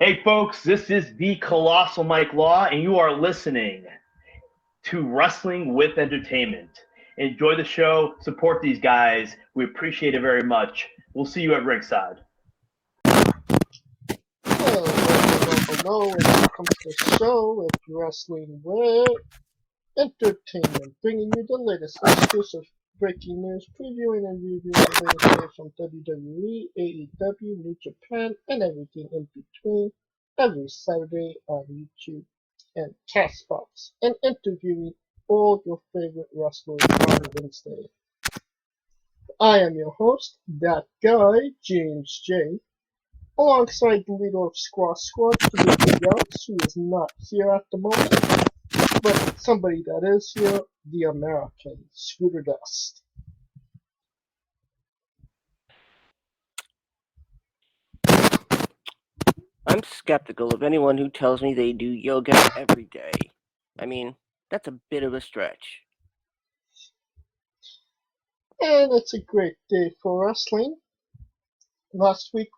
Hey folks, this is the Colossal Mike Law, and you are listening to Wrestling with Entertainment. Enjoy the show, support these guys. We appreciate it very much. We'll see you at ringside. Hello, and welcome to the show. It's Wrestling with Entertainment, bringing you the latest exclusive breaking news, previewing and reviewing the latest news from WWE, AEW, New Japan, and everything in between every Saturday on YouTube and Castbox, and interviewing all your favorite wrestlers on Wednesday. I am your host, that guy, James J. Alongside the leader of Squash Squad, Felipe Youngs, who is not here at the moment, but somebody that is here, the American Scooter Dust. I'm skeptical of anyone who tells me they do yoga every day. I mean, that's a bit of a stretch. And it's a great day for wrestling. Last Wednesday,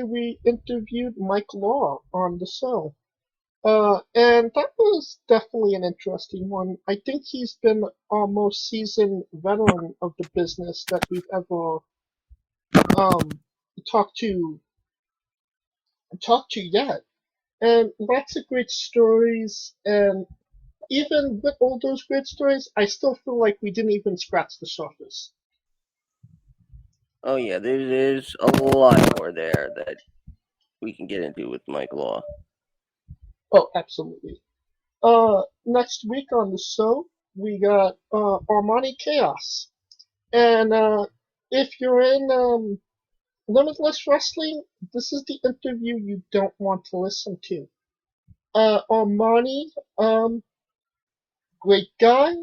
we interviewed Mike Law on the show. And that was definitely an interesting one. I think he's been our most seasoned veteran of the business that we've ever talked to yet. And lots of great stories, and even with all those great stories, I still feel like we didn't even scratch the surface. Oh yeah, there's a lot more there that we can get into with Mike Law. Oh, absolutely. Next week on the show, we got Armani Chaos. And if you're in Limitless Wrestling, this is the interview you don't want to listen to. Armani, great guy.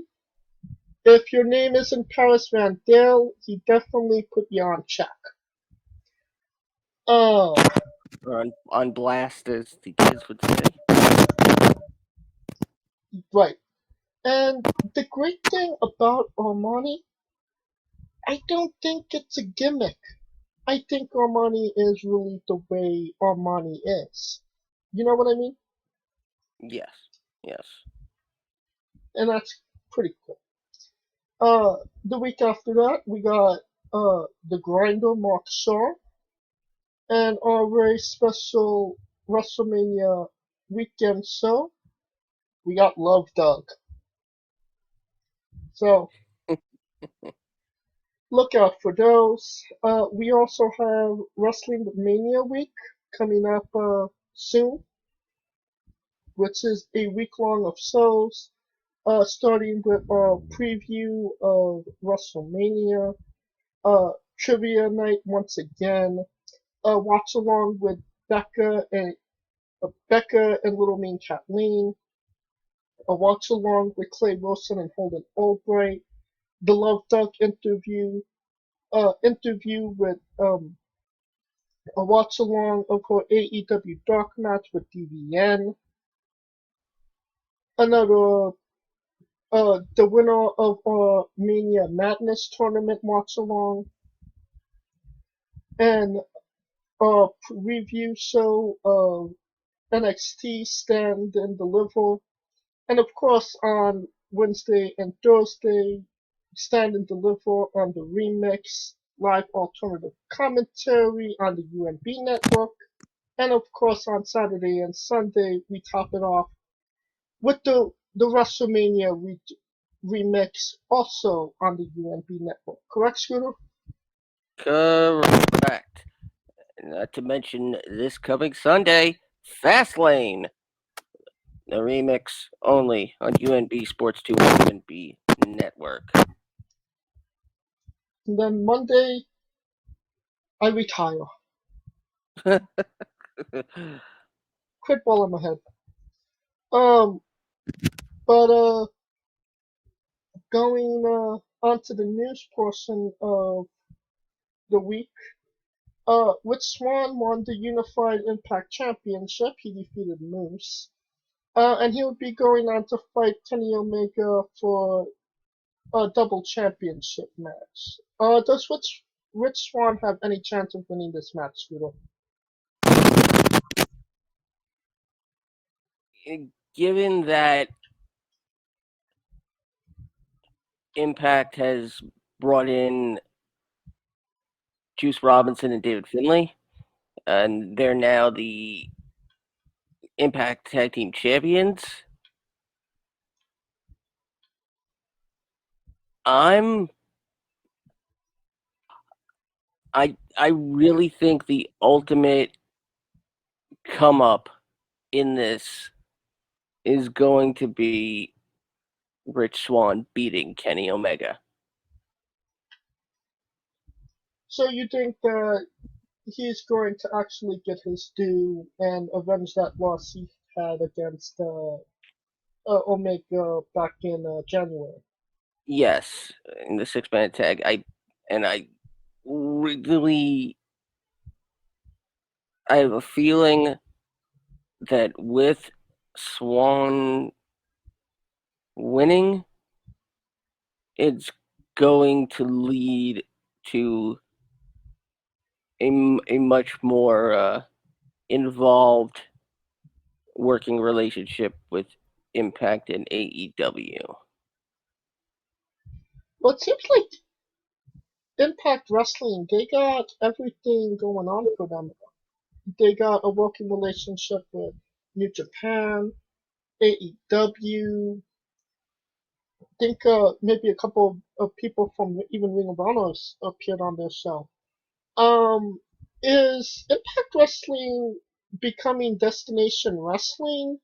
If your name isn't Paris Van Dale, he definitely put you on check. Or on blast, as the kids would say. Right. And the great thing about Armani, I don't think it's a gimmick. I think Armani is really the way Armani is. You know what I mean? Yes. And that's pretty cool. The week after that, we got the Grinder Mark Shaw and our very special WrestleMania weekend show. We got Love Doug. So look out for those. We also have Wrestling Mania Week coming up soon, which is a week long of shows, starting with a preview of WrestleMania, trivia night once again, watch along with Becca and Little Mean Kathleen, a watch along with Clay Wilson and Holden Albright, the Love Duck interview with a watch along of her AEW Dark match with DVN, another the winner of our Mania Madness tournament watch along, and a review show of NXT Stand and Deliver, and of course on Wednesday and Thursday, Stand and Deliver on the Remix, live alternative commentary on the UNB network, and of course on Saturday and Sunday we top it off with the WrestleMania remix also on the UNB network. Correct, Scooter? Correct. Not to mention this coming Sunday, Fastlane. The remix only on UNB Sports 2 and UNB Network. And then Monday, I retire. Quit while I'm ahead. But going on to the news portion of the week, Rich Swann won the Unified Impact Championship. He defeated Moose. And he would be going on to fight Kenny Omega for a double championship match. Does Rich Swann have any chance of winning this match, Scooter? given that Impact has brought in Juice Robinson and David Finlay, and they're now the Impact Tag Team Champions, I really think the ultimate come up in this is going to be Rich Swann beating Kenny Omega. So you think that he's going to actually get his due and avenge that loss he had against Omega back in January? Yes, in the 6-man tag. I really have a feeling that with Swann winning, it's going to lead to a much more involved working relationship with Impact and AEW. Well, it seems like Impact Wrestling, they got everything going on for them. They got a working relationship with New Japan, AEW. I think maybe a couple of people from even Ring of Honor appeared on their show. Um, is Impact Wrestling becoming destination wrestling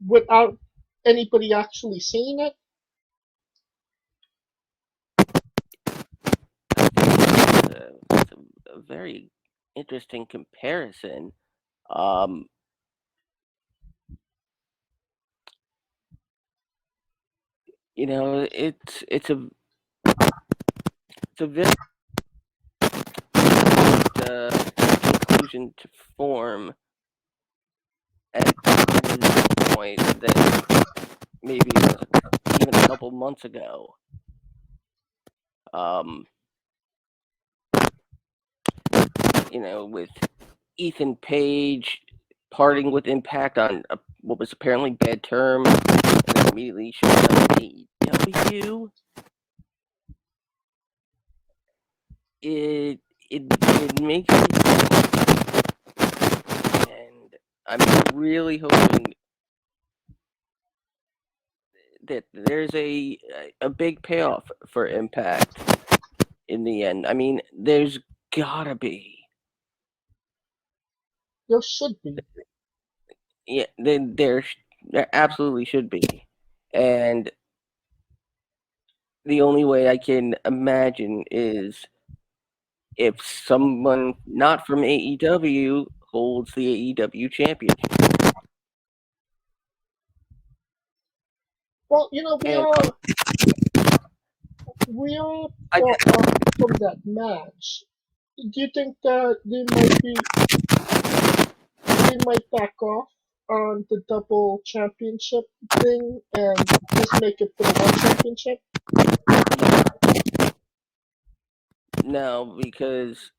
without anybody actually seeing it? That's a very interesting comparison. Um, it's a very conclusion to form at this point that maybe it was even a couple months ago. With Ethan Page parting with Impact on what was apparently bad terms, and then immediately showing up in AEW. It makes me think, and I'm really hoping that there's a big payoff for Impact in the end. I mean, there's gotta be. There should be. Yeah, there absolutely should be, and the only way I can imagine is if someone not from AEW holds the AEW championship. Well, we all fought off from that match. Do you think that they might back off on the double championship thing and just make it for the one championship? No, because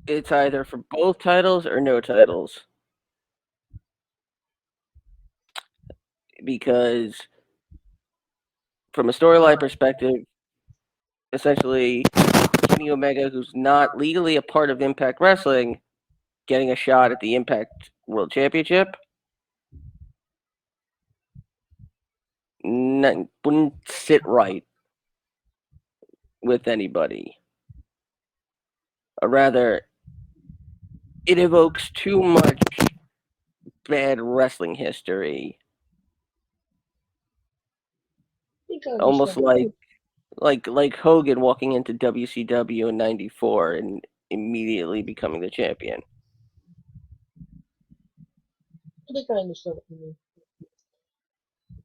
it's either for both titles or no titles. Because from a storyline perspective, essentially Kenny Omega, who's not legally a part of Impact Wrestling, getting a shot at the Impact World Championship wouldn't sit right with anybody. Or rather, it evokes too much bad wrestling history. Almost like Hogan walking into WCW in '94 and immediately becoming the champion. I think I understand what you mean.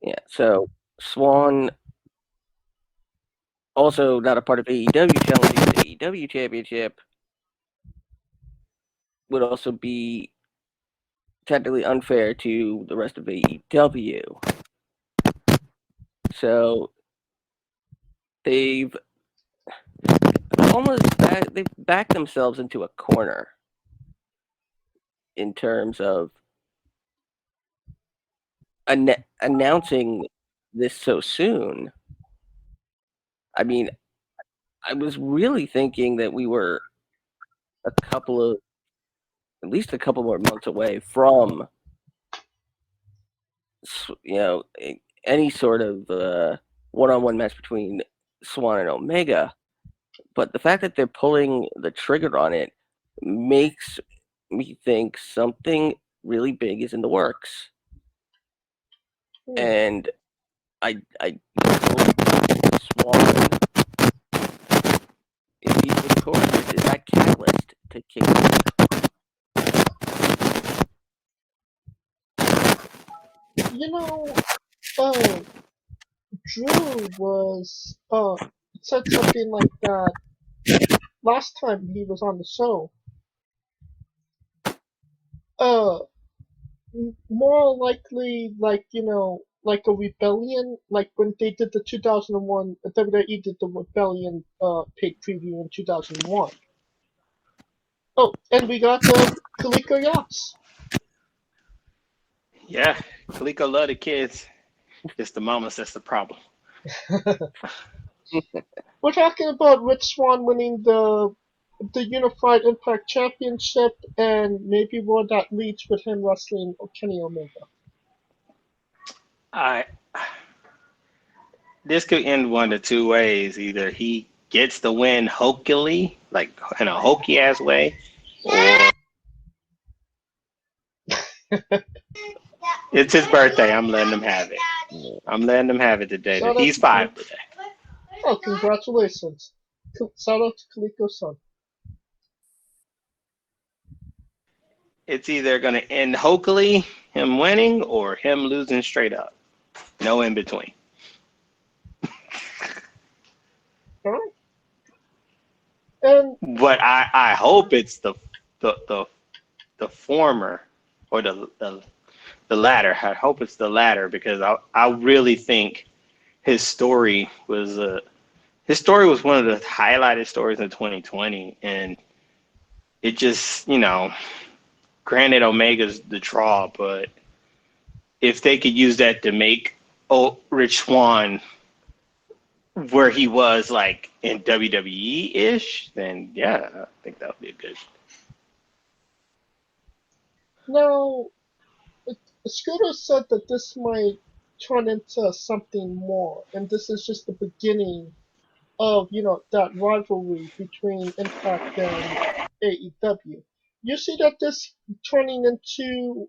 Yeah, so Swann, also not a part of AEW, challenging the AEW championship, would also be technically unfair to the rest of AEW. So they've backed themselves into a corner. in terms of announcing this so soon. I mean, I was really thinking that we were at least a couple more months away from, any sort of one-on-one match between Swann and Omega. But the fact that they're pulling the trigger on it makes me think something really big is in the works. And I hope Swann, if he's victorious, is that catalyst to kick it. Drew was said something like that last time he was on the show. More likely, like a rebellion, like when they did the 2001 WWE did the rebellion paid preview in 2001. Oh, and we got the Kaliko Yachts. Yeah, Kaliko love the kids. It's the mamas that's the problem. We're talking about Rich Swann winning the Unified Impact Championship, and maybe where that leads with him wrestling Kenny Omega. This could end one of two ways. Either he gets the win hokily, like in a hokey ass way, or it's his birthday. I'm letting him have it. I'm letting him have it today. He's 5 today. Oh, congratulations. Shout out to Kaliko's son. It's either going to end hokily, him winning, or him losing straight up. No in between. All right. But I hope it's the former or the latter. I hope it's the latter, because I really think his story was one of the highlighted stories in 2020, and it just, granted Omega's the draw, but if they could use that to make Rich Swann where he was like in WWE-ish, then yeah, I think that would be a good. Now, Scooter said that this might turn into something more, and this is just the beginning of, that rivalry between Impact and AEW. You see that this turning into,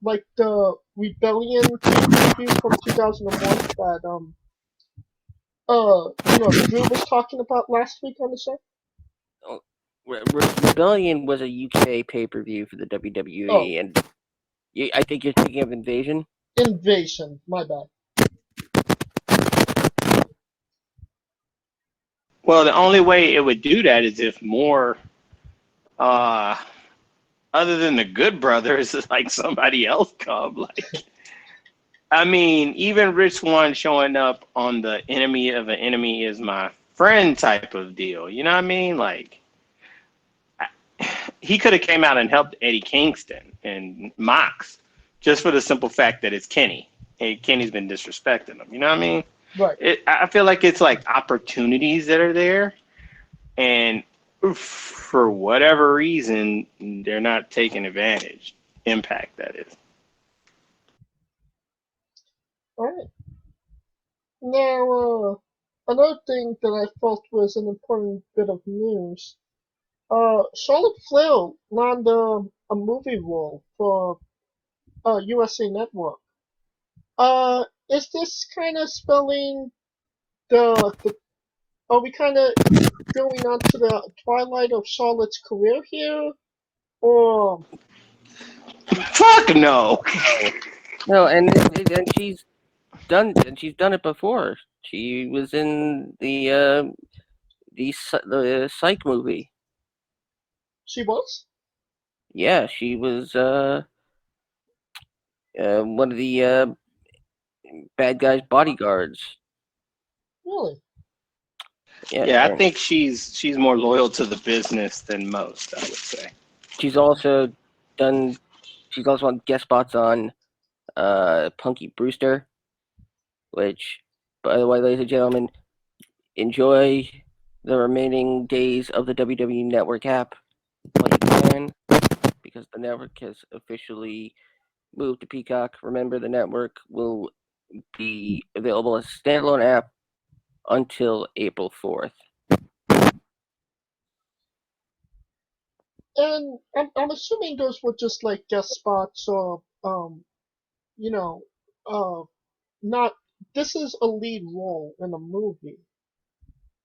like the Rebellion preview from 2001 that, Drew was talking about last week on the show? Rebellion was a UK pay-per-view for the WWE, and I think you're thinking of Invasion? Invasion, my bad. Well, the only way it would do that is if more, other than the Good Brothers, like somebody else come. Like, I mean, even Rich Swann showing up on the enemy of an enemy is my friend type of deal. You know what I mean? Like, he could have came out and helped Eddie Kingston and Mox just for the simple fact that it's Kenny. Hey, Kenny's been disrespecting him. You know what I mean? Right. I feel like it's like opportunities that are there, and for whatever reason, they're not taking advantage. Impact, that is. All right. Now, another thing that I felt was an important bit of news. Charlotte Flair landed a movie role for USA Network. Is this kind of spelling are we kind of going on to the twilight of Charlotte's career here, or? Fuck no. No, and she's done it before. She was in the Psych movie. She was? Yeah, she was one of the bad guy's bodyguards. Really? Yeah, I think she's more loyal to the business than most, I would say. She's also She's also on guest spots on Punky Brewster, which, by the way, ladies and gentlemen, enjoy the remaining days of the WWE Network app while you can, because the network has officially moved to Peacock. Remember, the network will be available as a standalone app until April 4th. And I'm assuming those were just like guest spots or you know, not. This is a lead role in a movie,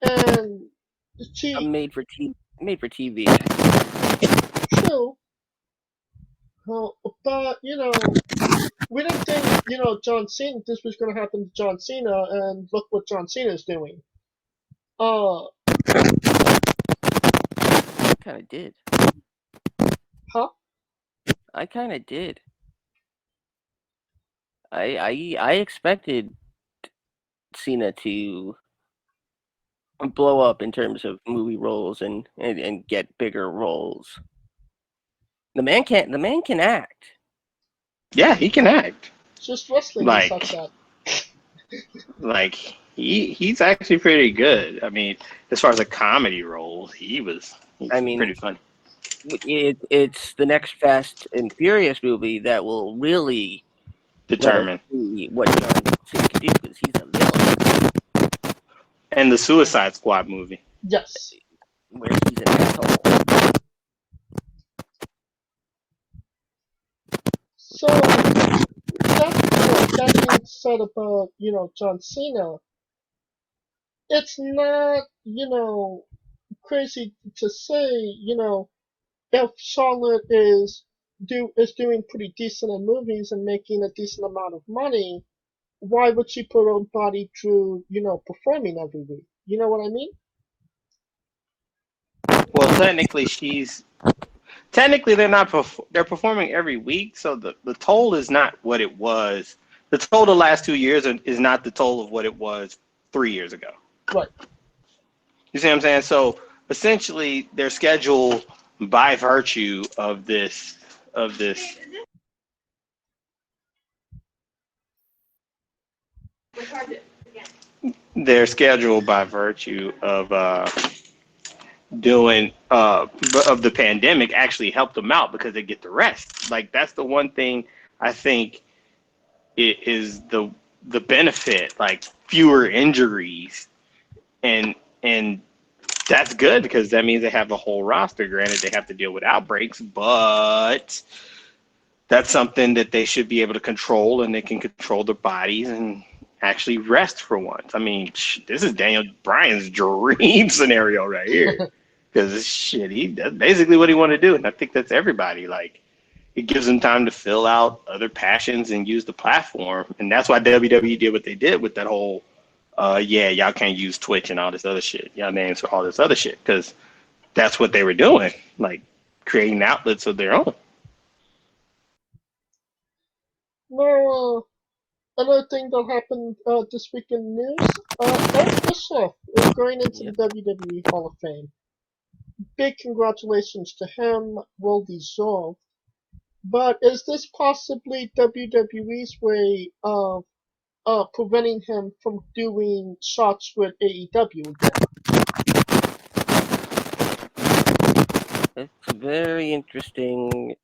and she Made for TV. true. But we didn't think John Cena this was gonna happen to John Cena, and look what John Cena's doing. Kind of did. Huh? I kind of did. I expected Cena to blow up in terms of movie roles and get bigger roles. The man can act. Yeah, he can act. It's just wrestling Like- he sucks at. Like he's actually pretty good. I mean, as far as a comedy role, he's pretty funny. It's the next Fast and Furious movie that will really Determined. see what John Cena can do, because he's a villain, And the Suicide Squad movie. Yes. where he's an asshole. So that being said about John Cena, it's not crazy to say if Charlotte is doing pretty decent in movies and making a decent amount of money, why would she put her own body through performing every week? You know what I mean? Well, technically they're not they're performing every week, so the toll is not what it was. The toll the last 2 years is not the toll of what it was 3 years ago. Right. You see what I'm saying? So essentially, their schedule, by virtue of this, their schedule by virtue of doing of the pandemic actually helped them out because they get to rest. Like, that's the one thing I think it is the benefit, like fewer injuries, and that's good because that means they have a whole roster. Granted, they have to deal with outbreaks, but that's something that they should be able to control, and they can control their bodies and actually rest for once. I mean, this is Daniel Bryan's dream scenario right here. Because that's basically what he wanted to do. And I think that's everybody. Like, it gives them time to fill out other passions and use the platform. And that's why WWE did what they did with that whole, y'all can't use Twitch and all this other shit. Y'all names for all this other shit. Because that's what they were doing. Like, creating outlets of their own. Now, another thing that happened this week in news, Eric Bischoff is going into the WWE Hall of Fame. Big congratulations to him, well deserved. But is this possibly WWE's way of preventing him from doing shots with AEW again? It's a very interesting.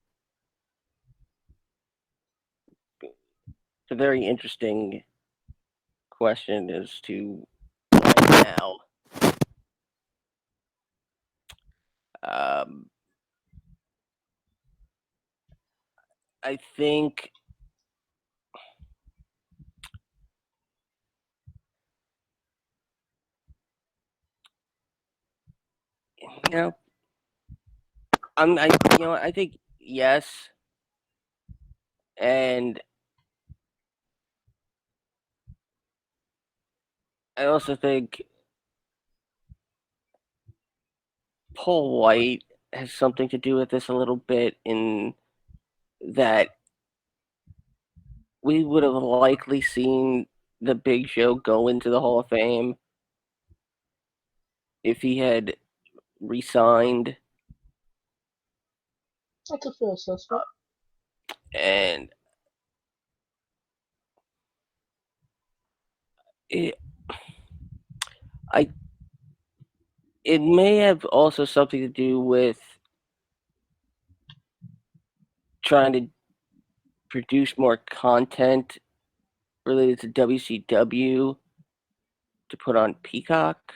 It's a very interesting question as to why now. I think I think yes, and I also think Paul White has something to do with this a little bit, in that we would have likely seen the Big Show go into the Hall of Fame if he had re-signed That's a fair assessment. And it may have also something to do with trying to produce more content related to WCW to put on Peacock.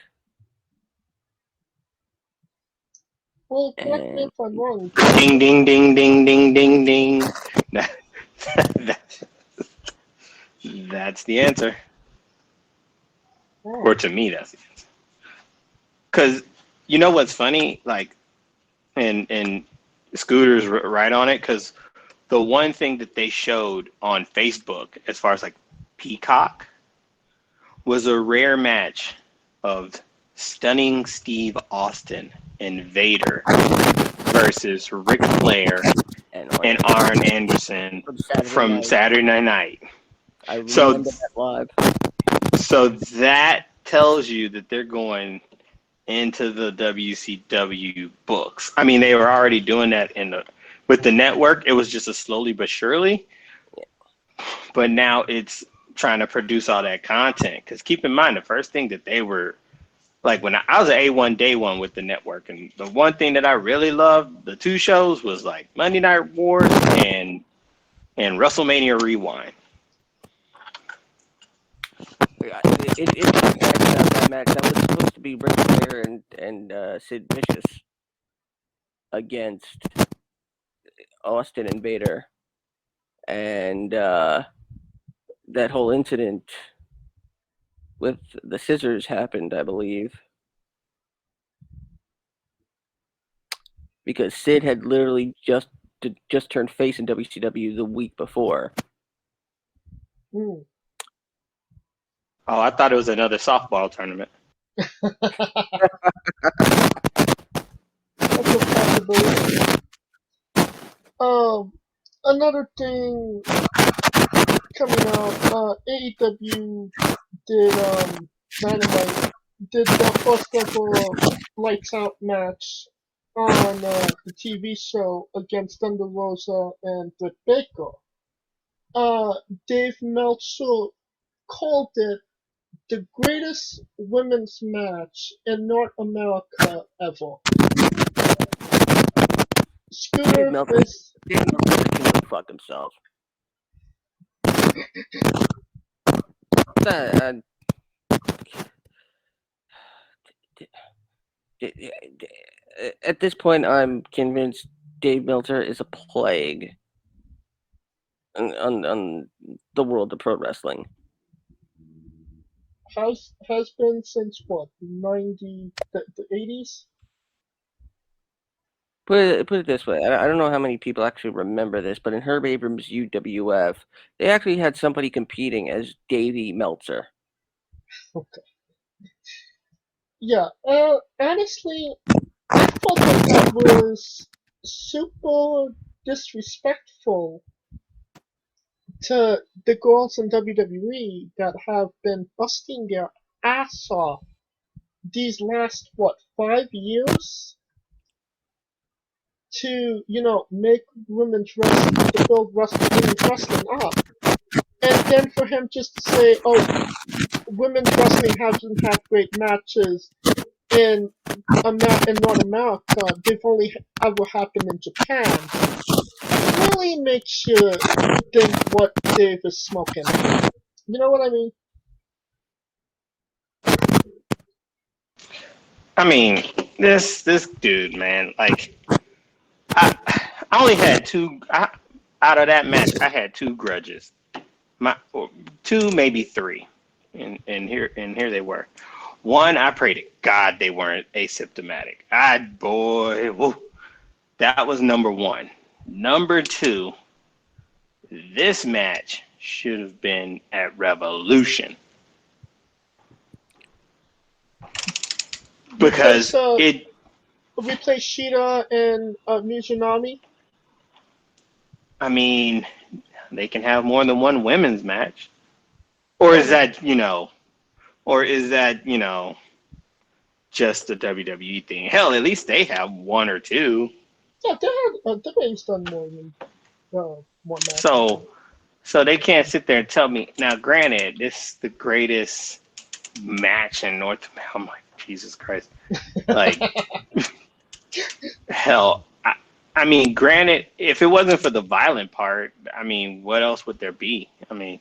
Well, correct me if I'm wrong. Ding, ding, ding, ding, ding, ding, ding. That's the answer. Or to me, that's the answer. Because you know what's funny? Like, and Scooter's right on it, because the one thing that they showed on Facebook as far as like Peacock was a rare match of Stunning Steve Austin and Vader versus Ric Flair and Arn Anderson from Saturday Night. I remember that live. So that tells you that they're going into the WCW books. I mean, they were already doing that with the network. It was just a slowly but surely. But now it's trying to produce all that content. Because keep in mind, the first thing that they were, like when I was an A1 day one with the network, and the one thing that I really loved, the two shows, was like Monday Night Wars and WrestleMania Rewind. That match that was supposed to be Ric Flair and Sid Vicious against Austin and Vader, and that whole incident with the scissors happened, I believe, because Sid had literally just turned face in WCW the week before. Oh, I thought it was another softball tournament. That's a possibility. Another thing coming out, AEW did Dynamite did their first ever lights out match on the TV show against Thunder Rosa and Britt Baker. Dave Meltzer called it the greatest women's match in North America ever. Scooter is... Dave Meltzer can go fuck himself. At this point, I'm convinced Dave Meltzer is a plague on the world of pro wrestling. Has been since what, the 80s? Put it this way, I don't know how many people actually remember this, but in Herb Abrams' UWF, they actually had somebody competing as Davey Meltzer. Okay. Yeah, honestly, I thought that was super disrespectful to the girls in WWE that have been busting their ass off these last, 5 years? To, make women's wrestling, to build women's wrestling up. And then for him just to say, oh, women's wrestling hasn't had great matches in North America, they've only ever happened in Japan, really makes you think what Dave is smoking. You know what I mean? I mean, this dude, man, like, I only had two out of that match. I had two grudges, two, maybe three, and here they were. One, I prayed to God they weren't asymptomatic. That was number one. Number two, this match should have been at Revolution. Because replace Shida and Mizunami? I mean, they can have more than one women's match. Or is that, just the WWE thing? Hell, at least they have one or two. Yeah, WWE's done more matches. So they can't sit there and tell me. Now, granted, this is the greatest match in North America. I'm like, Jesus Christ. Like, hell. I mean, granted, if it wasn't for the violent part, I mean, what else would there be? I mean,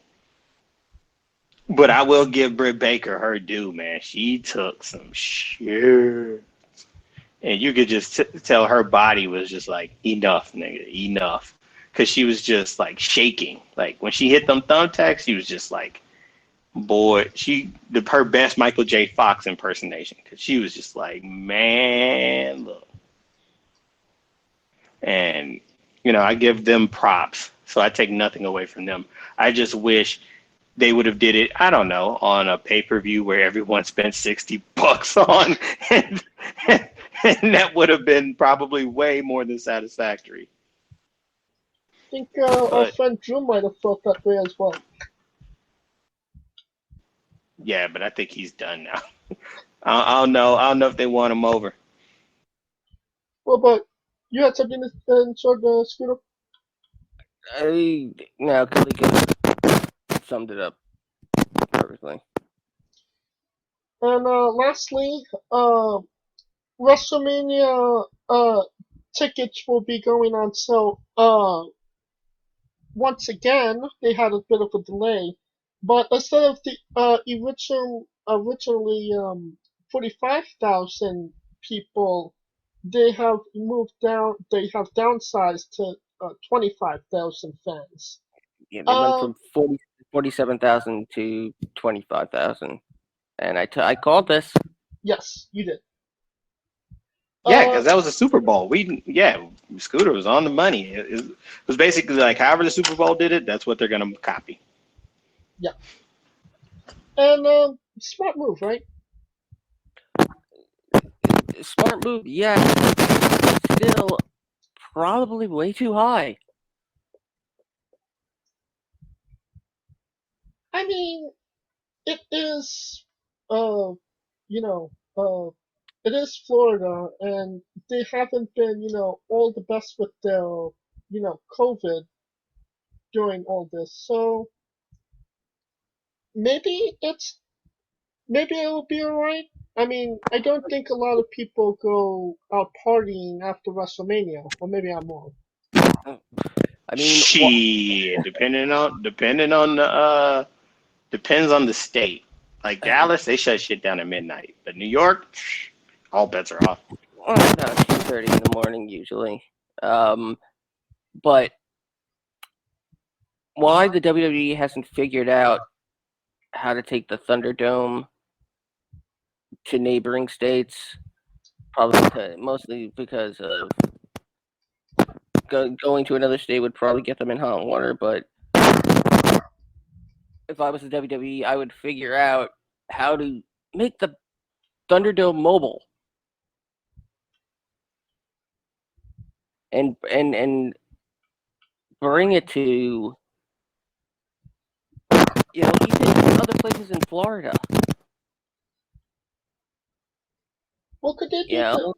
but I will give Britt Baker her due, man. She took some shit. And you could just tell her body was just like, enough, nigga, enough. Because she was just like shaking. Like when she hit them thumbtacks, she was just like, boy, her best Michael J. Fox impersonation. Because she was just like, man, look. And, I give them props. So I take nothing away from them. I just wish they would have did it, I don't know, on a pay-per-view where everyone spent $60 on. And that would have been probably way more than satisfactory. I think our friend Drew might have felt that way as well. Yeah, but I think he's done now. I don't know if they want him over. Well, but you had something to insert, Scooter? No, Kelly summed it up perfectly. And lastly, WrestleMania tickets will be going on sale. Once again, they had a bit of a delay, but instead of the originally 45,000 people, they have moved down. They have downsized to 25,000 fans. Yeah, they went from 47,000 to 25,000, and I called this. Yes, you did. Yeah, because that was a Super Bowl. Scooter was on the money. It was basically like however the Super Bowl did it, that's what they're gonna copy. Yeah. And smart move, right? Smart move, yeah. Still probably way too high. I mean, it is, it is Florida, and they haven't been, all the best with their, COVID during all this. So maybe it will be alright. I mean, I don't think a lot of people go out partying after WrestleMania, or maybe I'm wrong. I mean, depends on the state. Like Dallas, they shut shit down at midnight, but New York, all bets are off. Well, no, 2:30 in the morning usually. But why the WWE hasn't figured out how to take the Thunderdome to neighboring states, mostly because of going to another state would probably get them in hot water. But if I was the WWE, I would figure out how to make the Thunderdome mobile and bring it to even other places in Florida. Well, could they do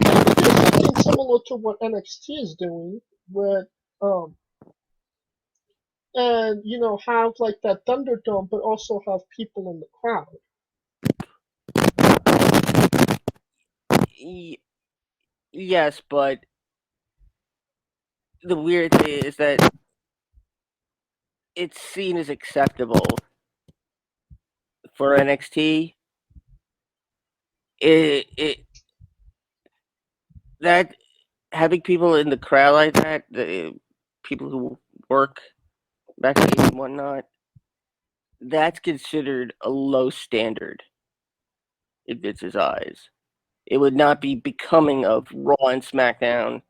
something similar to what NXT is doing, with and have like that Thunderdome, but also have people in the crowd. Yes, but the weird thing is that it's seen as acceptable for NXT. That having people in the crowd like that, the people who work backstage and whatnot, that's considered a low standard in Vince's eyes. It would not be becoming of Raw and SmackDown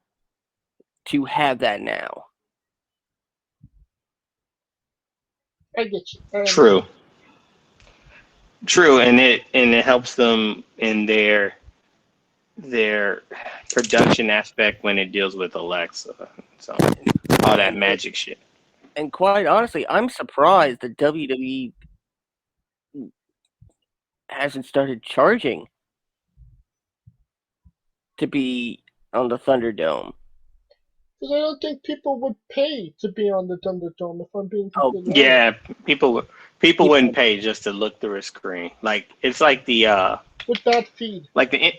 to have that now. I get you. True, and it helps them in their production aspect when it deals with Alexa, so all that magic shit. And quite honestly, I'm surprised that WWE hasn't started charging to be on the Thunderdome. Because I don't think people would pay to be on the Thunderdome, if I'm being Oh, completely honest. Yeah, people wouldn't pay just to look through a screen. Like it's like With that feed. like the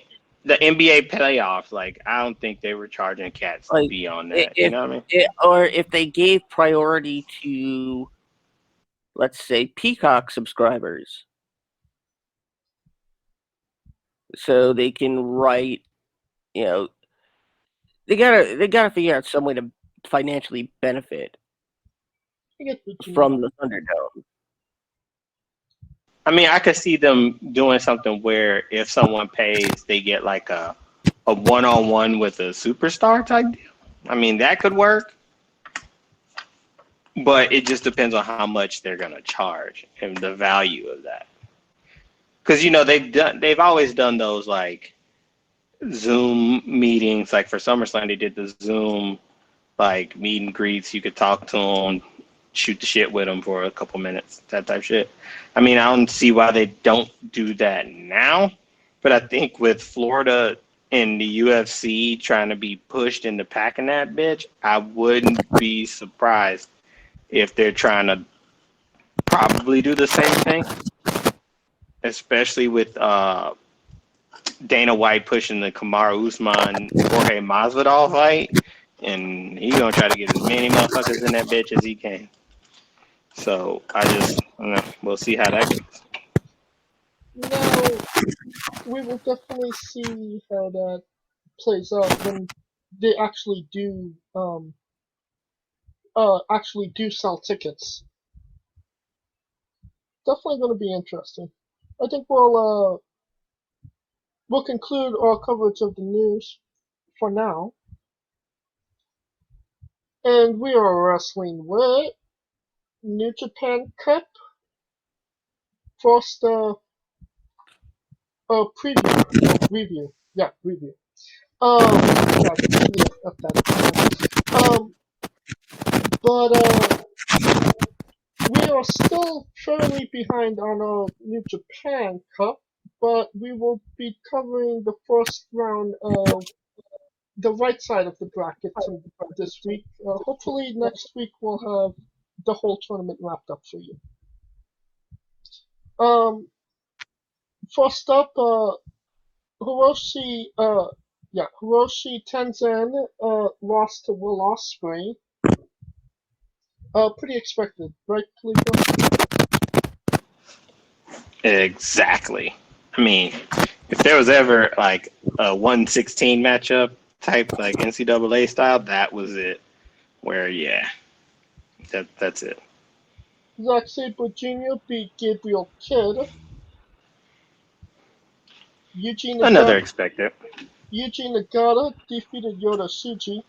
NBA playoffs. Like I don't think they were charging cats to Like, be on that. You know what I mean? or if they gave priority to, let's say, Peacock subscribers, so they can write, you know, they gotta figure out some way to financially benefit I get what you mean. from the Thunderdome. I mean, I could see them doing something where if someone pays, they get like a one-on-one with a superstar type deal. I mean, that could work, but it just depends on how much they're gonna charge and the value of that. Because they've always done those like Zoom meetings. Like for SummerSlam, they did the Zoom like meet and greets. You could talk to them, shoot the shit with them for a couple minutes, that type of shit. I mean, I don't see why they don't do that now, but I think with Florida and the UFC trying to be pushed into packing that bitch, I wouldn't be surprised if they're trying to probably do the same thing, especially with Dana White pushing the Kamaru Usman Jorge Masvidal fight, and he's gonna try to get as many motherfuckers in that bitch as he can. So I don't know. We'll see how that goes. Now, we will definitely see how that plays out when they actually do sell tickets. Definitely going to be interesting. I think we'll conclude our coverage of the news for now, and we are wrestling with New Japan Cup. First, review. Yeah, review. But we are still fairly behind on our New Japan Cup, but we will be covering the first round of the right side of the bracket this week. Hopefully next week we'll have the whole tournament wrapped up for you. First up, Hiroshi Tenzan lost to Will Ospreay. Pretty expected, right, Kaliko? Exactly. I mean, if there was ever like a 116 matchup type like NCAA style, that was it. Where that's it. Zack Sabre Jr. beat Gabriel Kidd. Another expected. Yuji Nagata defeated Yota Tsuji.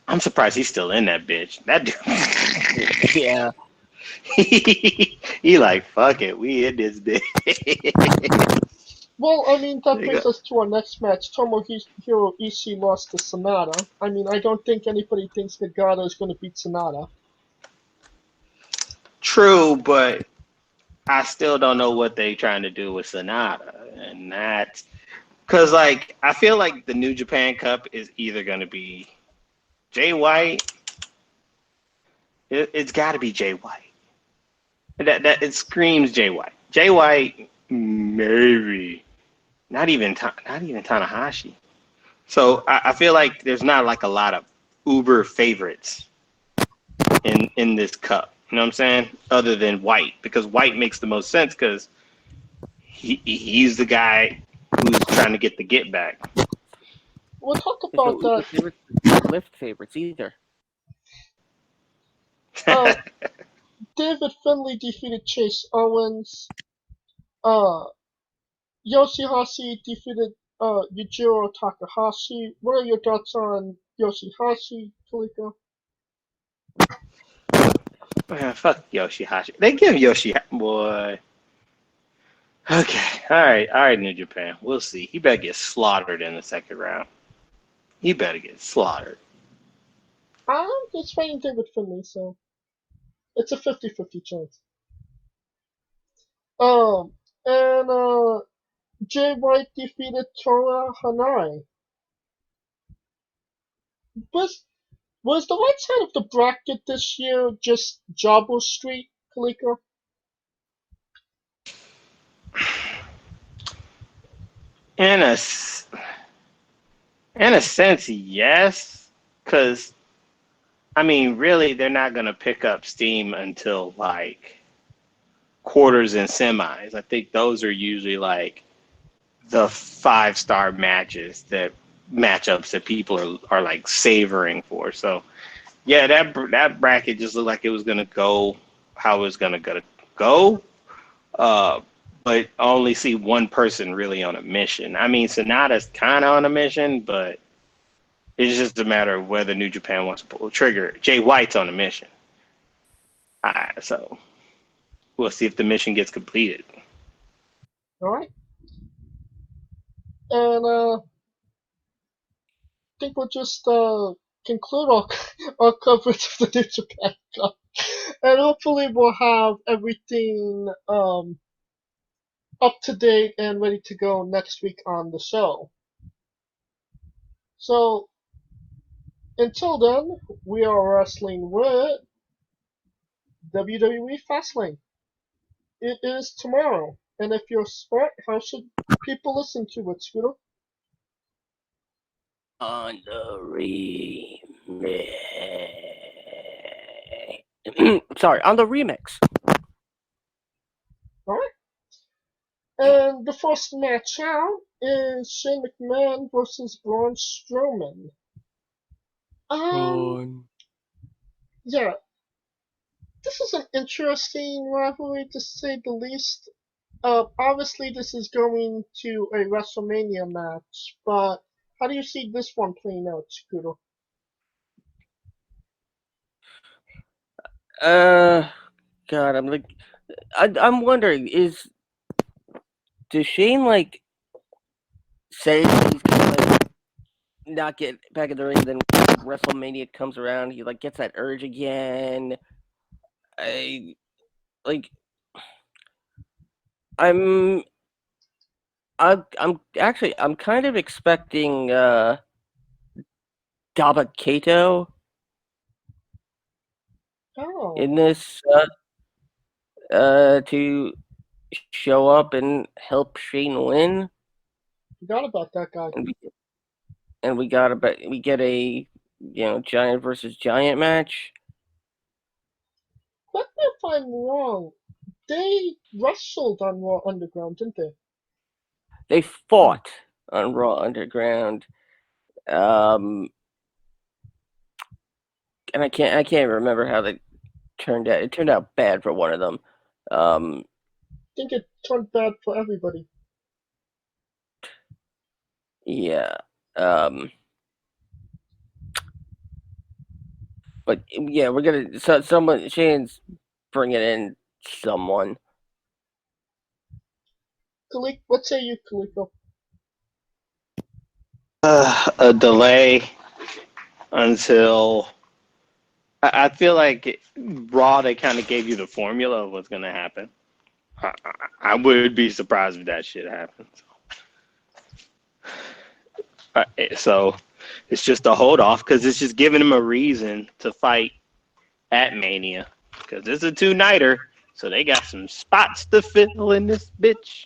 I'm surprised he's still in that bitch. That dude. Yeah. He like, fuck it, we in this bitch. Well, I mean, that brings us to our next match. Tomohiro Ishii lost to SANADA. I mean, I don't think anybody thinks Nagata is going to beat SANADA. True, but I still don't know what they trying to do with SANADA. And that's because, like, I feel like the New Japan Cup is either going to be Jay White. It's got to be Jay White. That it screams Jay White. Jay White, maybe. Not even Tanahashi. So I feel like there's not like a lot of uber favorites in this cup. You know what I'm saying? Other than White, because White makes the most sense because he's the guy who's trying to get the get back. We'll talk about that. Lift favorites either. David Finlay defeated Chase Owens. Yoshihashi defeated Yujiro Takahashi. What are your thoughts on Yoshihashi, Kaliko? Man, fuck Yoshihashi. They give Yoshihashi, boy. Okay, all right, New Japan. We'll see. He better get slaughtered in the second round. He better get slaughtered. It's fighting David Finlay, so it's a 50-50 chance. And Jay White defeated Toa Hanai. Was the right side of the bracket this year just Jobber Street, Kaliko? In a s- in a sense, yes, because I mean, really, they're not gonna pick up steam until like quarters and semis. I think those are usually like the 5-star matchups that people are like savoring for. So yeah, that bracket just looked like it was gonna go how it was gonna go. Uh, but I only see one person really on a mission. I mean, Sonata's kind of on a mission, but it's just a matter of whether New Japan wants to pull the trigger. Jay White's on a mission. So we'll see if the mission gets completed. Alright. And I think we'll just conclude our coverage of the New Japan Cup. And hopefully we'll have everything up to date and ready to go next week on the show. So until then, we are wrestling with WWE Fastlane. It is tomorrow, and if you're smart, how should people listen to it, Scooter? On the remix. Sorry, on the remix. Alright? And the first match out is Shane McMahon versus Braun Strowman. Yeah, this is an interesting rivalry to say the least. Obviously, this is going to a WrestleMania match, but how do you see this one playing out, Scooter? God, I'm wondering, does Shane like say he's gonna not get back in the ring, then WrestleMania comes around, he like gets that urge again? I like. I'm I'm kind of expecting Daba Kato Oh, in this to show up and help Shane win, forgot about that guy. and we get a giant versus giant match. Correct me if I'm wrong. They wrestled on Raw Underground, didn't they? They fought on Raw Underground, and I can't remember how they turned out. It turned out bad for one of them. I think it turned bad for everybody. Yeah. But yeah, we're gonna someone Shane's bringing in someone. Kalik, what say you, Kaliko? A delay until I feel like Raw, they kind of gave you the formula of what's going to happen. I would be surprised if that shit happens. So it's just a hold off because it's just giving him a reason to fight at Mania because it's a 2-nighter. So they got some spots to fill in this bitch.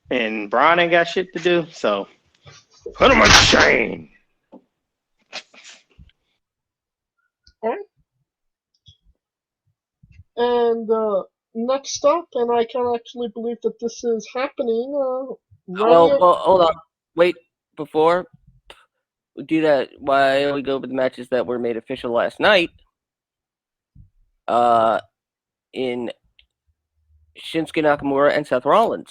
And Braun ain't got shit to do. So put him on Shane. Alright. And next up, and I can actually believe that this is happening, Well, hold on. Wait, before we do that, why we go over the matches that were made official last night? In Shinsuke Nakamura and Seth Rollins.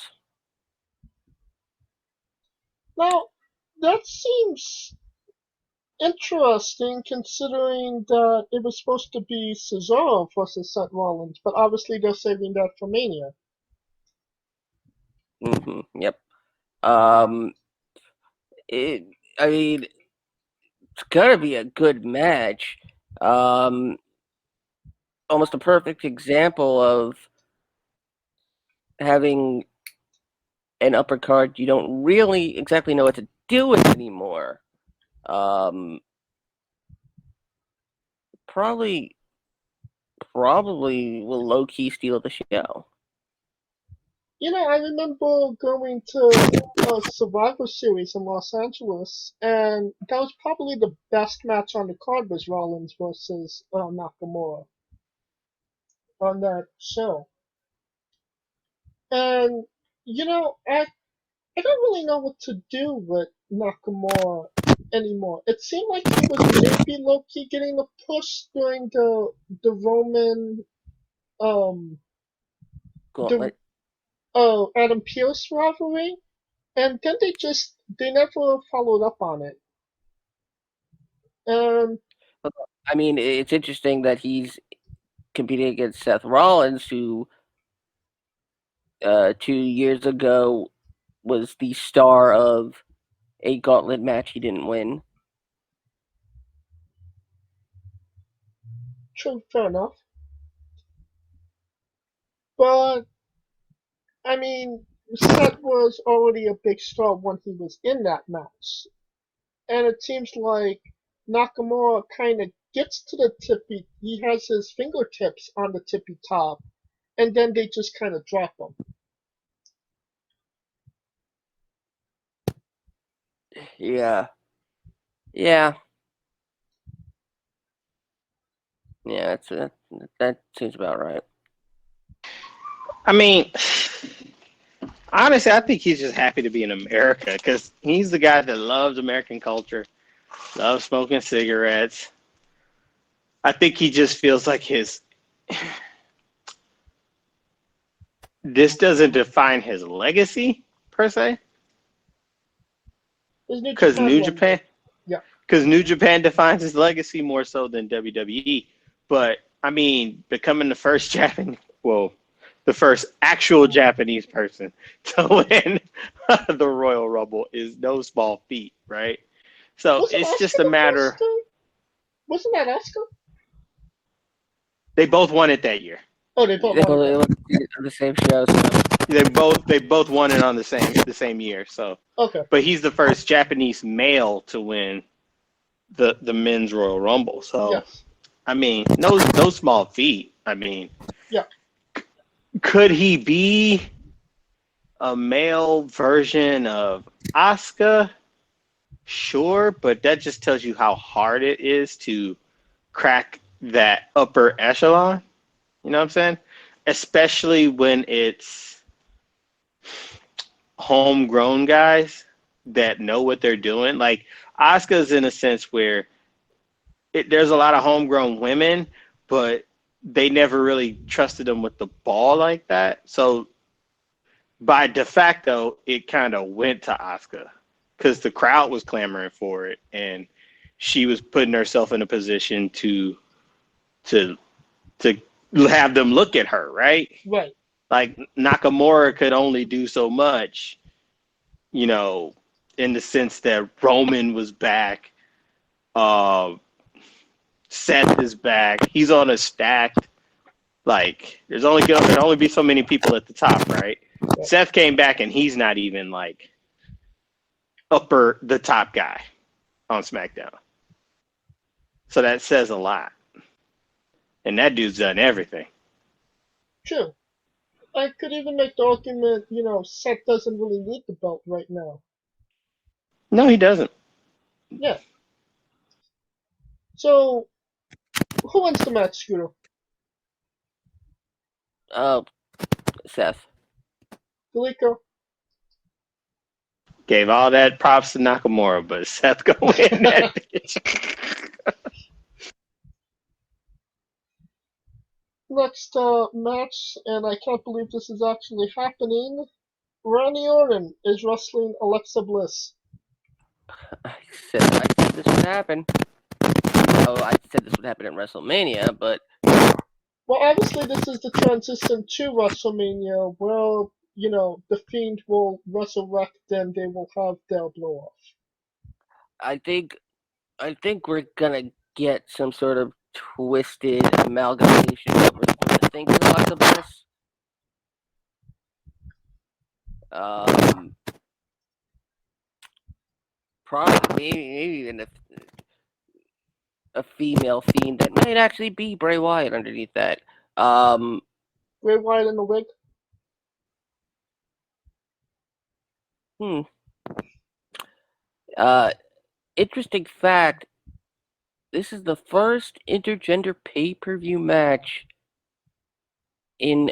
Now, that seems interesting considering that it was supposed to be Cesaro versus Seth Rollins, but obviously they're saving that for Mania. Yep. I mean, it's gonna be a good match. Almost a perfect example of having an uppercard you don't really exactly know what to do with anymore. Probably will low-key steal the show. You know, I remember going to a Survivor Series in Los Angeles, and that was probably the best match on the card was Rollins versus Nakamura on that show. And, you know, I don't really know what to do with Nakamura anymore. It seemed like he was maybe low-key getting a push during the Roman, Gauntlet. Adam Pearce rivalry, and then they never followed up on it. I mean, it's interesting that he's competing against Seth Rollins, who 2 years ago was the star of a gauntlet match he didn't win. True, fair enough. But, I mean, Seth was already a big star when he was in that match. And it seems like Nakamura kind of gets to the tippy, he has his fingertips on the tippy top, and then they just kind of drop him. Yeah, that seems about right. I mean, honestly, I think he's just happy to be in America because he's the guy that loves American culture, loves smoking cigarettes. I think he just feels like this doesn't define his legacy per se. Because New Japan, because New Japan defines his legacy more so than WWE. But I mean, becoming the first the first actual Japanese person to win the Royal Rumble is no small feat, right? So it's just a matter. Wasn't that Asuka? They both won it that year. Oh, they both won it on the same show. So. They both won it on the same year. So okay. But he's the first Japanese male to win the men's Royal Rumble. So yes. I mean, no small feat. I mean, yeah. Could he be a male version of Asuka? Sure, but that just tells you how hard it is to crack that upper echelon. You know what I'm saying? Especially when it's homegrown guys that know what they're doing. Like Asuka's in a sense where there's a lot of homegrown women, but they never really trusted them with the ball like that. So by de facto, it kind of went to Asuka because the crowd was clamoring for it, and she was putting herself in a position to have them look at her, right? Right. Like Nakamura could only do so much, you know, in the sense that Roman was back. Seth is back. He's on a stacked, like, there's only going to only be so many people at the top, right? Yeah. Seth came back and he's not even like the top guy on SmackDown. So that says a lot. And that dude's done everything. True. I could even make the argument, you know, Seth doesn't really need the belt right now. No, he doesn't. Yeah. So, who wins the match, Scooter? Seth. Delico? Gave all that props to Nakamura, but Seth gonna win that bitch. Next match, and I can't believe this is actually happening. Randy Orton is wrestling Alexa Bliss. I said this would happen. Oh, I said this would happen at WrestleMania, but... Well, obviously this is the transition to WrestleMania, where, you know, The Fiend will resurrect and they will have their blow-off. I think we're gonna get some sort of twisted amalgamation of what we're supposed to think of Alexa Bliss. Probably maybe even a female fiend that might actually be Bray Wyatt underneath that. Bray Wyatt in the wig. Interesting fact. This is the first intergender pay-per-view match in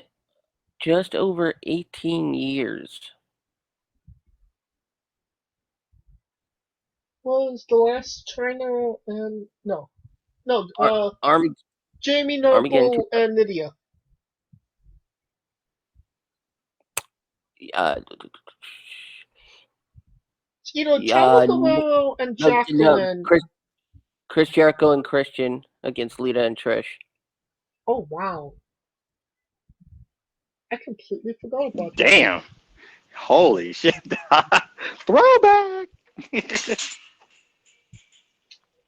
just over 18 years. Was the last China and no, Jamie Armageddon. Noble and Nydia. Chavo Guerrero and Jacqueline. Chris Jericho and Christian against Lita and Trish. Oh wow! I completely forgot about that. Damn! Holy shit! Throwback.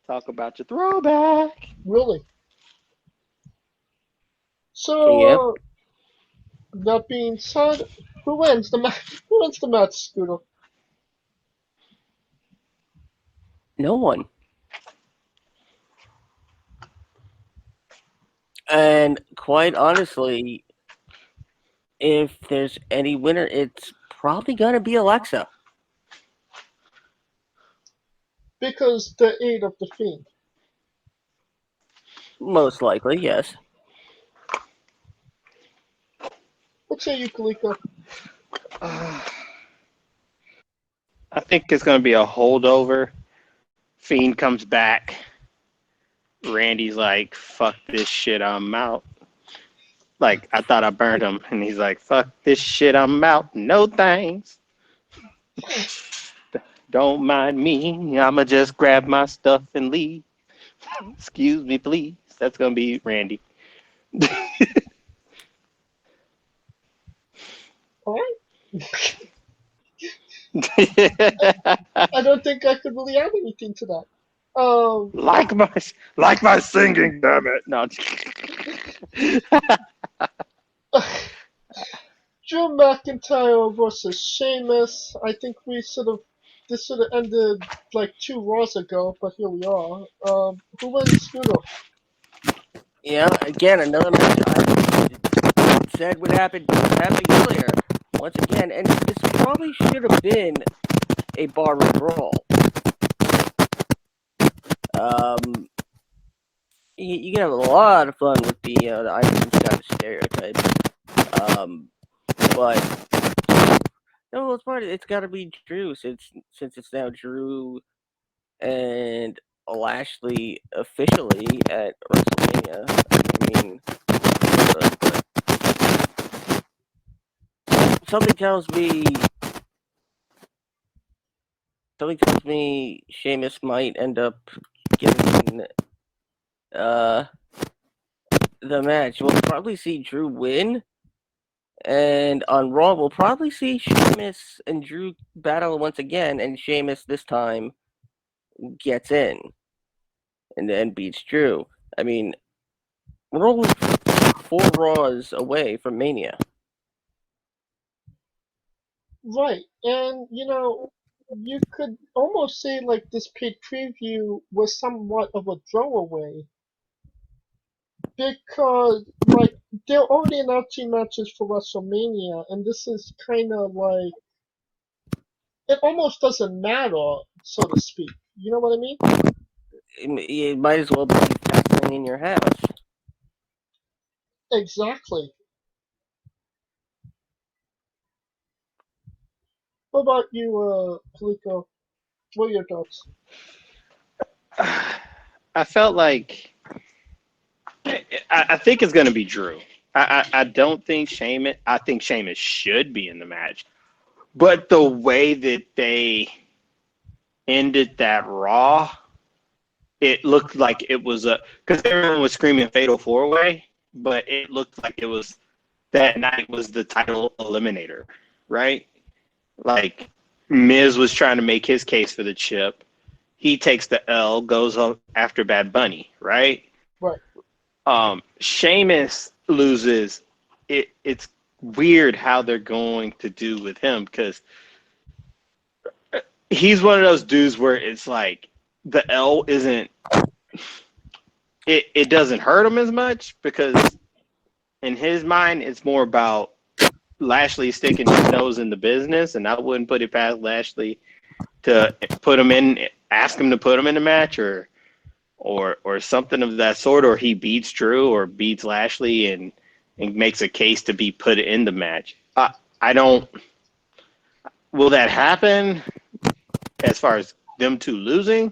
Talk about your throwback. Really? So, that being said, who wins the match? Who wins the match, Scooter? No one. And quite honestly, if there's any winner, it's probably going to be Alexa. Because the aid of the Fiend. Most likely, yes. What say you, Kalika? I think it's going to be a holdover. Fiend comes back. Randy's like, fuck this shit, I'm out. Like, I thought I burned him. And he's like, fuck this shit, I'm out. No thanks. Don't mind me. I'ma just grab my stuff and leave. Excuse me, please. That's going to be Randy. Alright. I don't think I could really add anything to that. Like my singing, damn it. No. Drew McIntyre versus Sheamus. I think this should have ended like 2 Raws ago, but here we are. Who wins, Scooter? Yeah, again, another match I said would happen happening earlier. Once again, and this probably should have been a barroom brawl. You can have a lot of fun with the Iron Scott stereotypes. But no, it's got to be Drew since it's now Drew and Lashley officially at WrestleMania. I mean, something tells me Sheamus might end up getting the match. We'll probably see Drew win, and on Raw we'll probably see Sheamus and Drew battle once again, and Sheamus this time gets in and then beats Drew. I mean, we're only 4 Raws away from Mania. Right, and you could almost say like this paid preview was somewhat of a throwaway. Because, like, they're already announcing matches for WrestleMania, and this is kind of like, it almost doesn't matter, so to speak. You know what I mean? It might as well be Fastlane in your house. Exactly. What about you, Kaliko? What are your thoughts? I felt like I think it's going to be Drew. I don't think Sheamus. I think Sheamus should be in the match, but the way that they ended that Raw, it looked like it was because everyone was screaming Fatal 4-Way, but it looked like it was that night was the title eliminator, right? Like Miz was trying to make his case for the chip. He takes the L, goes up after Bad Bunny, right? Right. Sheamus loses. It's weird how they're going to do with him because he's one of those dudes where it's like the L isn't it doesn't hurt him as much because in his mind it's more about Lashley sticking his nose in the business, and I wouldn't put it past Lashley to ask him to put him in a match or something of that sort, or he beats Drew or beats Lashley and makes a case to be put in the match. I don't. Will that happen as far as them two losing?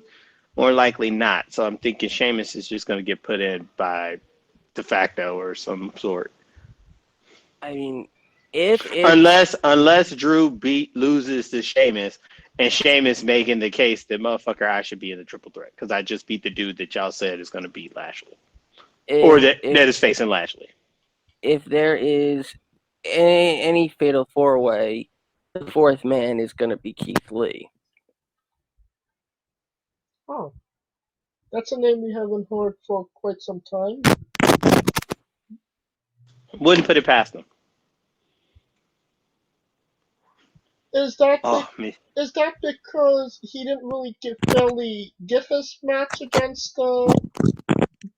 More likely not. So I'm thinking Sheamus is just going to get put in by de facto or some sort. I mean, if unless Drew loses to Sheamus and Sheamus making the case that motherfucker I should be in the triple threat because I just beat the dude that y'all said is going to beat Lashley or that is facing Lashley. If there is any fatal four-way, the fourth man is going to be Keith Lee. Oh, that's a name we haven't heard for quite some time. Wouldn't put it past him. Is that because he didn't really fairly get his match against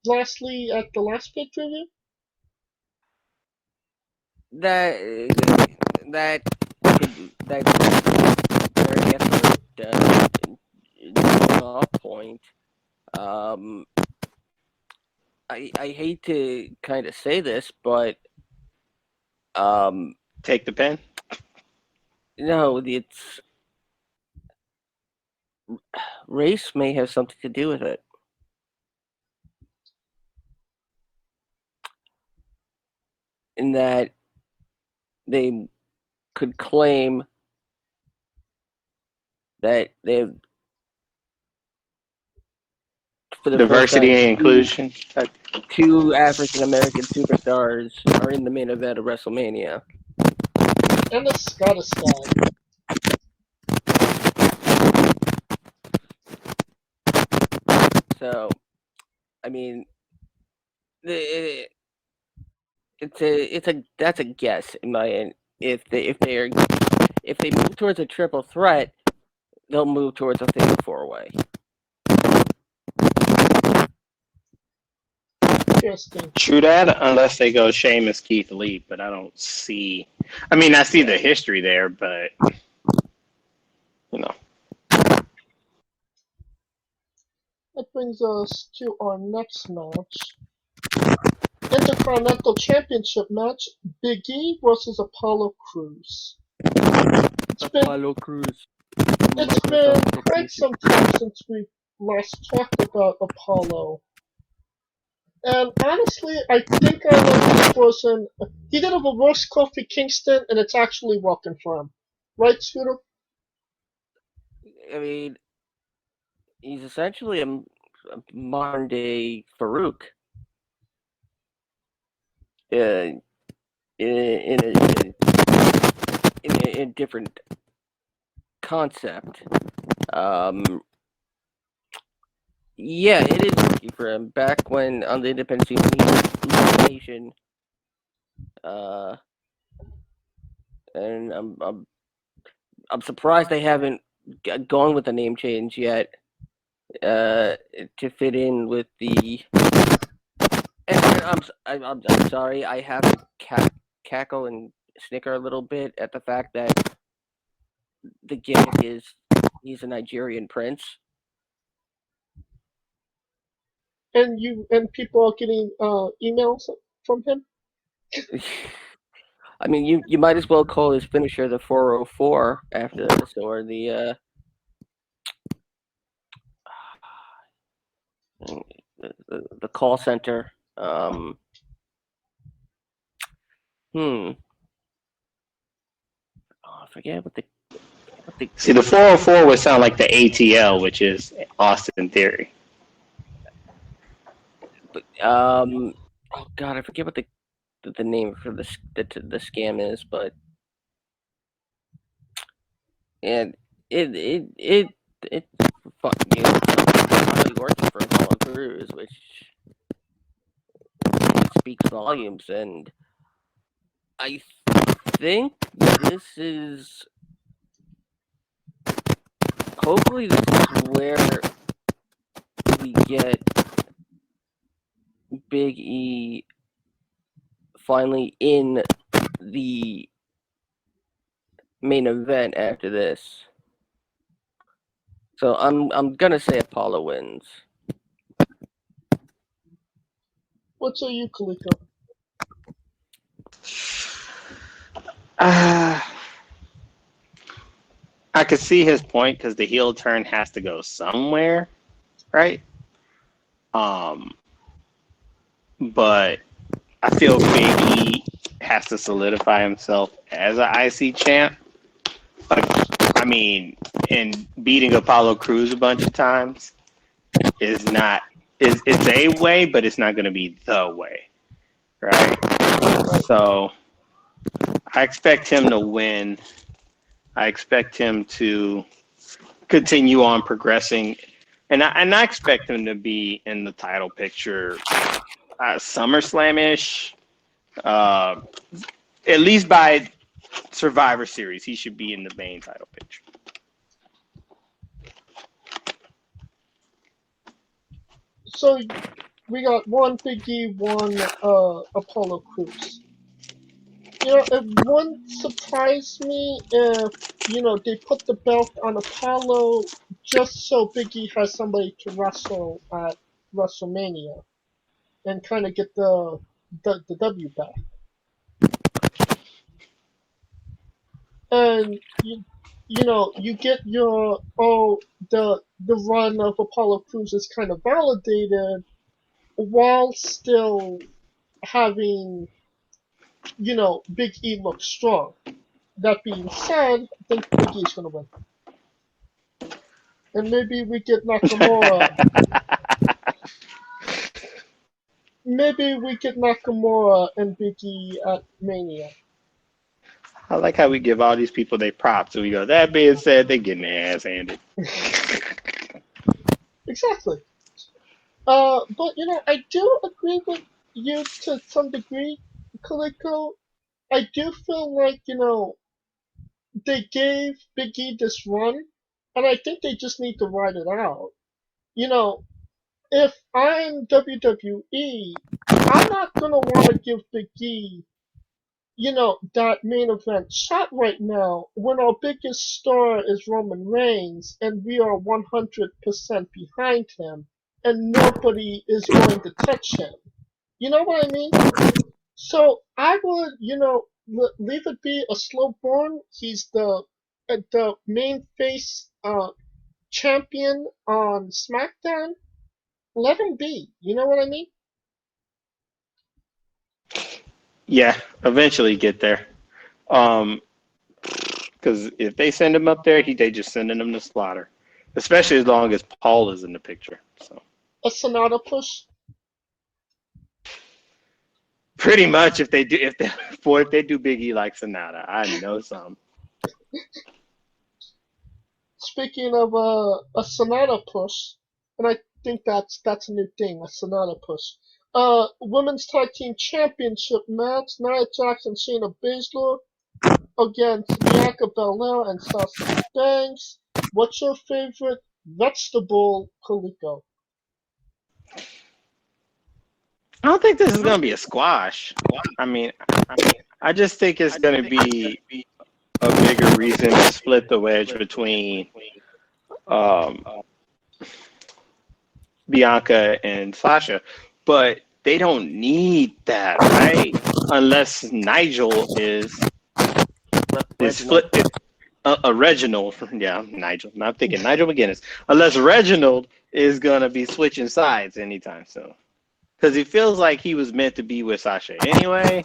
Lashley at the last pay preview? That's very excellent off point. I hate to kind of say this, but take the pen. No, it's race may have something to do with it. In that they could claim that they've for the diversity and inclusion. Two African American superstars are in the main event of WrestleMania. And a Scottish guy. So, I mean, that's a guess in my end. If they move towards a triple threat, they'll move towards a fatal four-way. True that, unless they go Sheamus, Keith Lee, but I don't see. I mean, I see the history there, but you know. That brings us to our next match. Intercontinental Championship match, Big E versus Apollo Crews. It's been quite some time since we last talked about Apollo. And honestly, I think I like this person. He did a reverse Kofi Kingston, and it's actually working for him. Right, Scooter? I mean, he's essentially a modern-day Farouk. In a different concept. Yeah, it is working for him. Back when on the independent scene, when he was Nation, and I'm surprised they haven't gone with the name change yet to fit in with the. And I'm sorry, I have to cackle and snicker a little bit at the fact that the gimmick is he's a Nigerian prince. And people are getting emails from him? I mean, you might as well call his finisher the 404 after this, or the call center. Oh, I forget what the. See, the 404 would sound like the ATL, which is Austin Theory. But, oh God, I forget what the name for the scam is, but and it fucking really working for Apollo Crews, which speaks volumes. And I think this is. Hopefully, this is where we get Big E finally in the main event after this. So I'm gonna say Apollo wins. What say you, Kaliko? I could see his point because the heel turn has to go somewhere, right? But I feel Big E has to solidify himself as an IC champ. I mean, and beating Apollo Crews a bunch of times is not it's a way, but it's not going to be the way, right? So I expect him to win. I expect him to continue on progressing, and I expect him to be in the title picture, SummerSlam-ish. At least by Survivor Series, he should be in the main title picture. So we got one Big E, one Apollo Crews. You know, it wouldn't surprise me if, you know, they put the belt on Apollo just so Big E has somebody to wrestle at WrestleMania and kind of get the W back. And you know, you get your the run of Apollo Crews is kind of validated while still having, you know, Big E look strong. That being said, I think Big E's gonna win. And maybe we get Nakamura. Maybe we get Nakamura and Big E at Mania. I like how we give all these people their props. So we go, that being said, they getting their ass handed. Exactly. But you know, I do agree with you to some degree, Kaliko. I do feel like, you know, they gave Big E this run, and I think they just need to ride it out. You know, if I'm WWE, I'm not gonna want to give Big E, you know, that main event shot right now when our biggest star is Roman Reigns and we are 100% behind him and nobody is going to touch him. You know what I mean? So I would, you know, leave it be a slow burn. He's the main face champion on SmackDown. Let him be. You know what I mean? Yeah, eventually get there. Because if they send him up there, they just sending him to slaughter. Especially as long as Paul is in the picture. So A SANADA push. pretty much, if they do Big E like SANADA, I know some. Speaking of a SANADA push, and I think that's a new thing, a SANADA push. Women's Tag Team Championship match: Nia Jax and Shayna Baszler against Bianca Belair and Sasha Banks. What's your favorite vegetable, Kaliko? I don't think this is gonna be a squash. I mean, I just think it's gonna be a bigger reason to split the wedge between Bianca and Sasha, but they don't need that, right? Unless Nigel is split. Reginald, yeah, Nigel. I'm thinking Nigel McGuinness. Unless Reginald is gonna be switching sides anytime soon, because he feels like he was meant to be with Sasha anyway,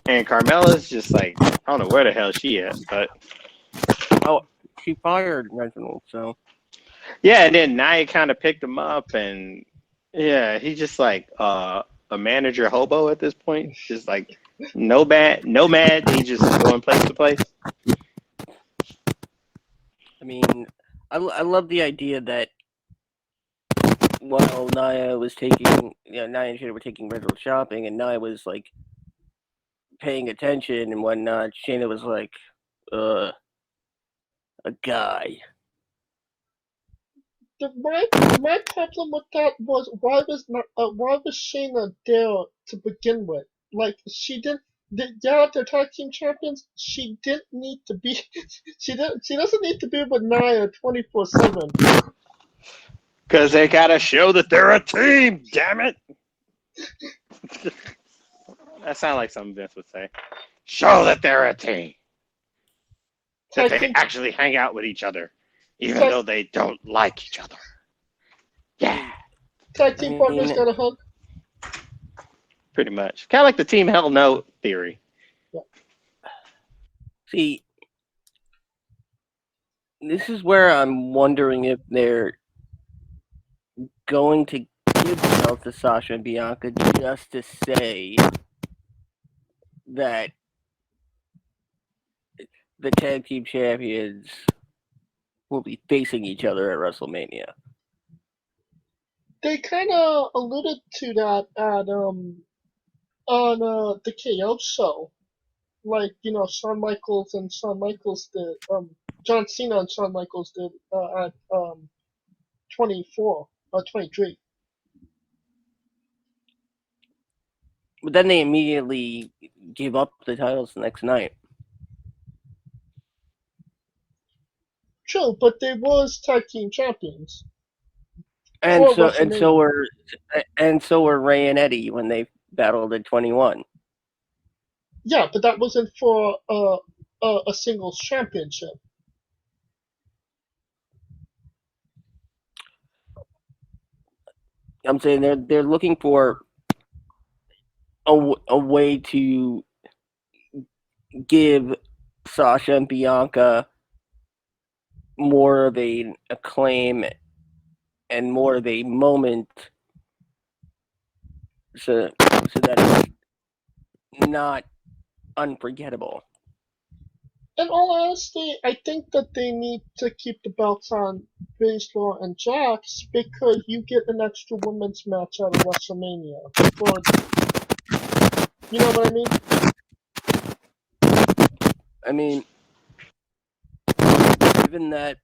and Carmella's just like, I don't know where the hell she is, but she fired Reginald, so yeah, and then Nia kind of picked him up, and yeah, he's just like a manager hobo at this point, just like nomad. He's just going place to place. I mean, I love the idea that while Nia was taking, Nia and Shayna were taking Reginald shopping, and Nia was like paying attention and whatnot, Shayna was like, a guy. My problem with that was why was Shayna there to begin with? Like she didn't. Yeah, they're tag team champions. She didn't need to be. She doesn't need to be with Nia 24/7. Because they gotta show that they're a team. Damn it! That sounds like something Vince would say. Show that they're a team. That they actually hang out with each other, even though they don't like each other. Yeah. Tag team partners got a hug. Pretty much. Kind of like the Team Hell No theory. Yeah. See, this is where I'm wondering if they're going to give the belt to Sasha and Bianca just to say that the tag team champions will be facing each other at WrestleMania. They kind of alluded to that at on the KO show, like Shawn Michaels did, John Cena and Shawn Michaels did at 24 or 23. But then they immediately gave up the titles the next night. True, but they was tag team champions. And so were Ray and Eddie when they battled at 21. Yeah, but that wasn't for a singles championship. I'm saying they're looking for a way to give Sasha and Bianca more of an acclaim and more of a moment, so that it's not unforgettable. In all honesty, I think that they need to keep the belts on Bischoff and Jax because you get an extra women's match out of WrestleMania. You know what I mean? I mean, given that,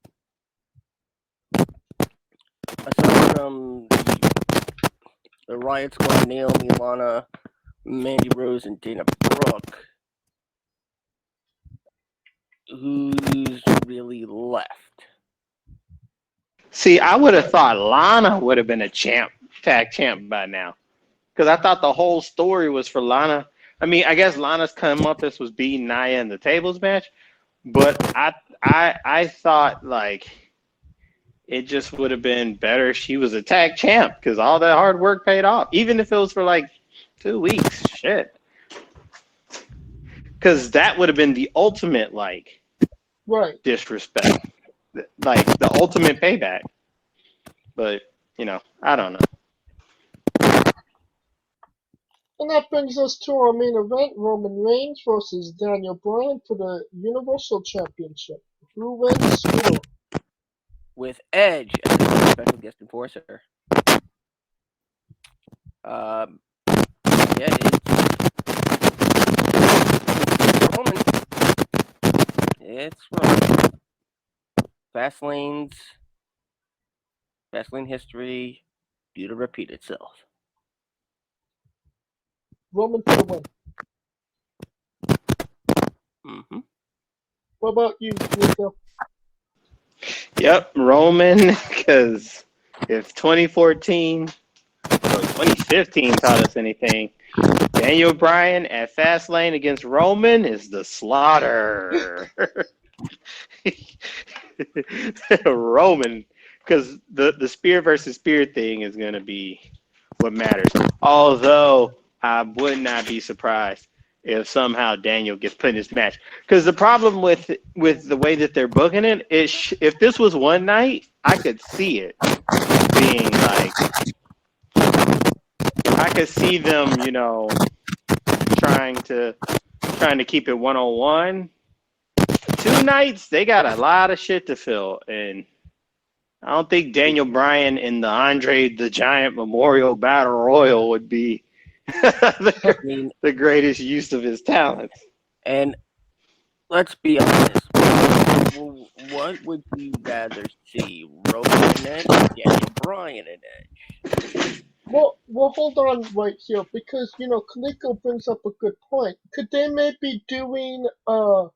aside from the Riot Squad, Naomi, Lana, Mandy Rose, and Dana Brooke, who's really left? See, I would have thought Lana would have been a tag champ by now. Because I thought the whole story was for Lana. I mean, I guess Lana's comeuppance was beating Nia in the tables match. But I thought, like, it just would have been better if she was a tag champ. Because all that hard work paid off. Even if it was for, like, 2 weeks. Shit. Because that would have been the ultimate, like, right, disrespect. Like, the ultimate payback. But, I don't know. And that brings us to our main event, Roman Reigns versus Daniel Bryan for the Universal Championship. Who wins? With Edge as a special guest enforcer. It's Roman. It's Roman. Fastlane history due to repeat itself. Roman for the win. Mm-hmm. What about you, Rico? Yep, Roman, because if 2014 or 2015 taught us anything, Daniel Bryan at Fastlane against Roman is the slaughter. Roman, because the spear versus spear thing is going to be what matters. Although I would not be surprised if somehow Daniel gets put in this match. Because the problem with the way that they're booking it is if this was one night, I could see it being like, I could see them, trying to keep it 1-on-1. 2 nights, they got a lot of shit to fill. And I don't think Daniel Bryan in the Andre the Giant Memorial Battle Royal would be I mean, the greatest use of his talents. and let's be honest. What would you rather see, Roman and Edge, or Daniel Bryan and Edge? Well, hold on right here because Kaliko brings up a good point. Could they maybe doing a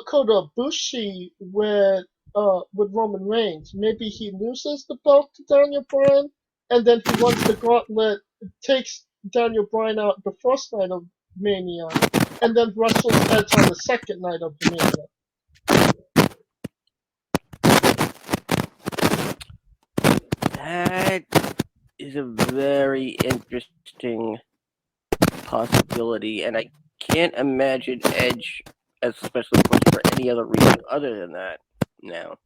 Kota Ibushi with Roman Reigns? Maybe he loses the belt to Daniel Bryan, and then he runs the gauntlet, takes Daniel Bryan out the first night of Mania, and then wrestles Edge on the second night of the Mania. That is a very interesting possibility, and I can't imagine Edge as a special force for any other reason other than that now.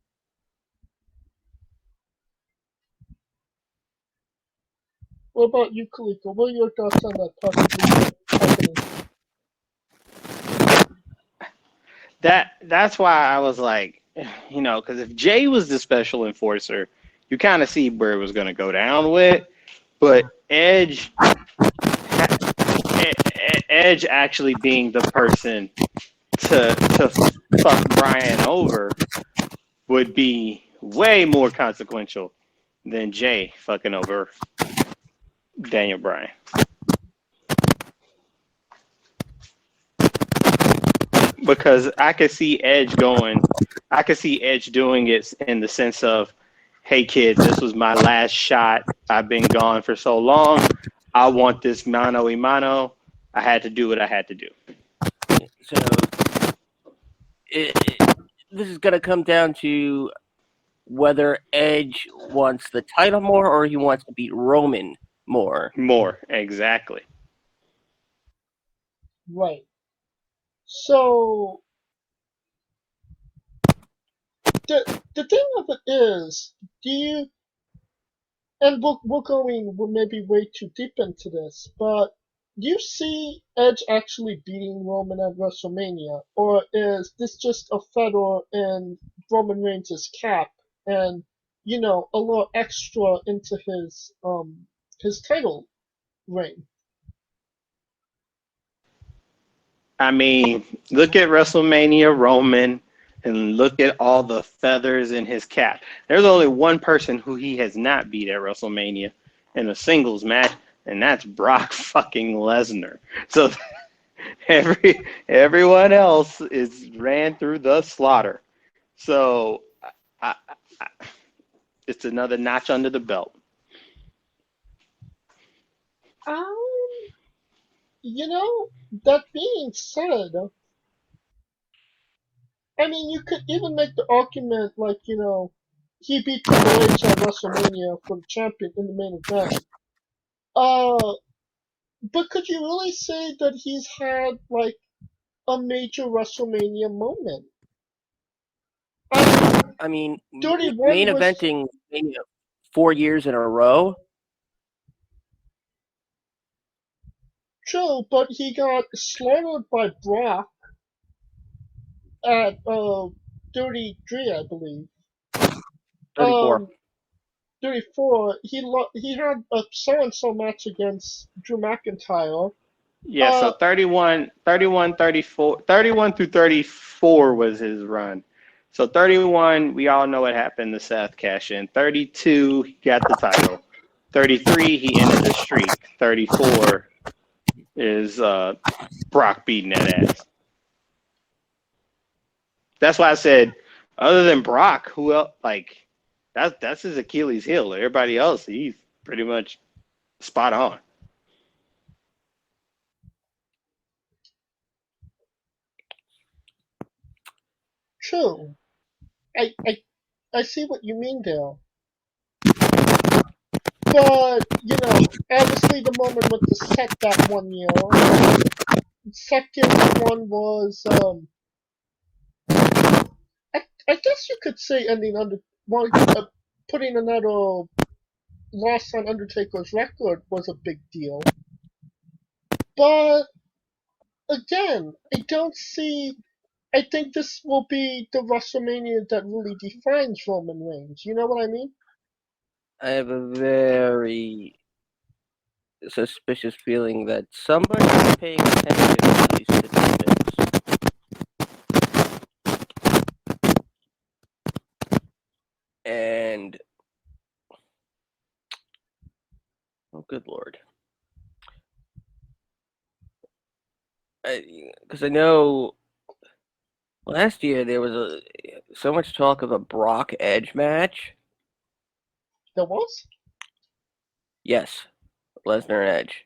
What about you, Kaliko? What are your thoughts on that possibly happening? That's why I was like, because if Jay was the special enforcer, you kind of see where it was going to go down with. But Edge actually being the person to fuck Brian over would be way more consequential than Jay fucking over Daniel Bryan. Because I could see Edge doing it in the sense of, hey kids, this was my last shot. I've been gone for so long. I want this mano a mano. I had to do what I had to do. So this is going to come down to whether Edge wants the title more or he wants to beat Roman more. More, exactly. Right. So the thing of it is, we're maybe way too deep into this, but do you see Edge actually beating Roman at WrestleMania, or is this just a feather in Roman Reigns' cap and a little extra into his title reign? I mean, look at WrestleMania Roman and look at all the feathers in his cap. There's only one person who he has not beat at WrestleMania in a singles match, and that's Brock fucking Lesnar. So everyone else is ran through the slaughter. So it's another notch under the belt. That being said, I mean, you could even make the argument like, he beat Triple H at WrestleMania for the champion in the main event. But could you really say that he's had like a major WrestleMania moment? I mean, 31 main was eventing 4 years in a row. true, but he got slaughtered by Brock at 33, I believe. 34. 34. He had a so-and-so match against Drew McIntyre. Yeah, so 31 through 34 was his run. So 31, we all know what happened to Seth cash in. 32, he got the title. 33, he ended the streak. 34 is Brock beating that ass. That's why I said, other than Brock, who else? Like, that's his Achilles heel. Everybody else, he's pretty much spot on. True. I see what you mean there. But, obviously the moment with the set that 1 year. Second one was, I guess you could say putting another loss on Undertaker's record was a big deal. But, again, I think this will be the WrestleMania that really defines Roman Reigns. You know what I mean? I have a very suspicious feeling that somebody's paying attention to these statistics. And oh, good Lord. Because I know last year there was so much talk of a Brock Edge match. There was? Yes, Lesnar and Edge.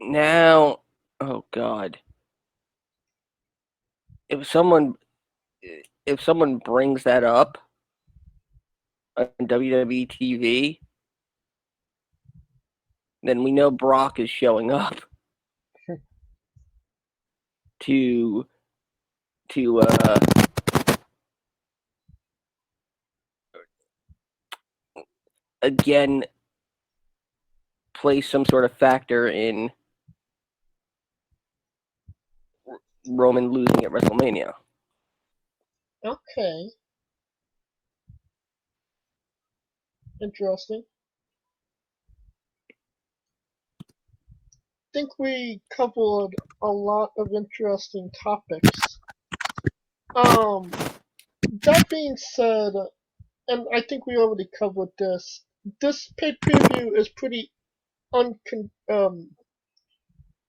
Now, oh God, if someone brings that up on WWE TV, then we know Brock is showing up to again play some sort of factor in Roman losing at WrestleMania. Okay. Interesting. I think we covered a lot of interesting topics. That being said, and I think we already covered this. This pay-per-view is pretty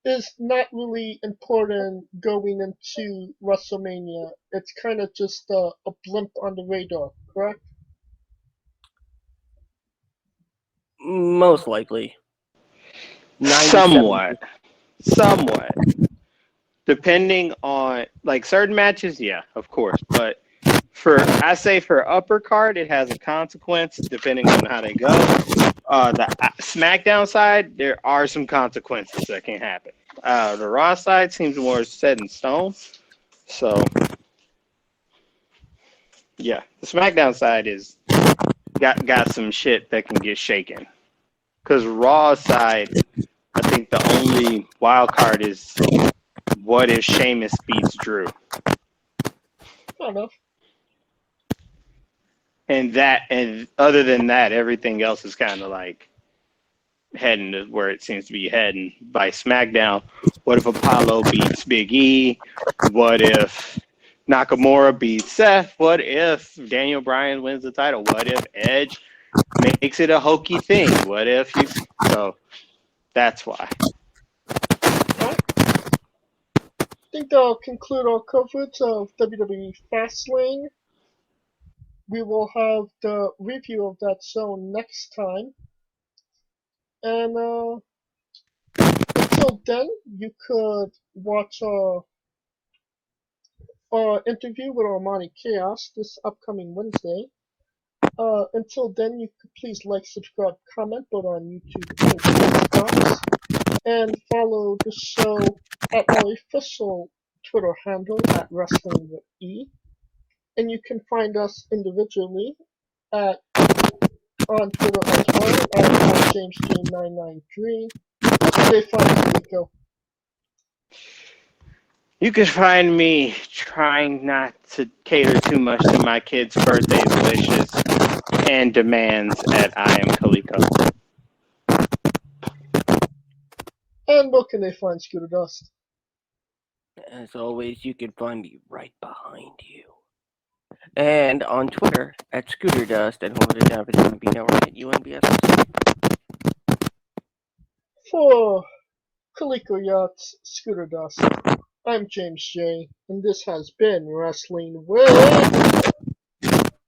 is not really important going into WrestleMania. It's kind of just a blimp on the radar, correct? Most likely. 97%. Somewhat. Depending on like certain matches, yeah, of course. But for upper card, it has a consequence depending on how they go. The SmackDown side, there are some consequences that can happen. The Raw side seems more set in stone. So yeah, the SmackDown side is got some shit that can get shaken. Because Raw side, I think the only wild card is what if Sheamus beats Drew? Fair enough. And other than that, everything else is kind of like heading to where it seems to be heading. By SmackDown, what if Apollo beats Big E? What if Nakamura beats Seth? What if Daniel Bryan wins the title? What if Edge makes it a hokey thing? What if you... So that's why. I think that'll conclude our coverage of WWE Fastlane. We will have the review of that show next time. And until then, you could watch our interview with Armani Chaos this upcoming Wednesday. Until then, you could please like, subscribe, comment both on YouTube and Xbox, and follow the show at our official Twitter handle at Wrestling with E. And you can find us individually on Twitter as well at JamesJ993. They find Nico. You can find me trying not to cater too much to my kids' birthday wishes and demands at I Am Kaliko. And where can they find Scooter Dust? As always, you can find me right behind you. And on Twitter at ScooterDust and hold it down for the UNB Network at UNBS. For Kaliko Yachts, Scooter Dust, I'm James J, and this has been Wrestling with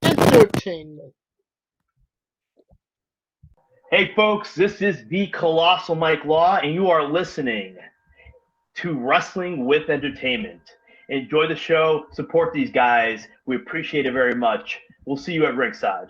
Entertainment. Hey folks, this is the Colossal Mike Law, and you are listening to Wrestling with Entertainment. Enjoy the show, support these guys. We appreciate it very much. We'll see you at ringside.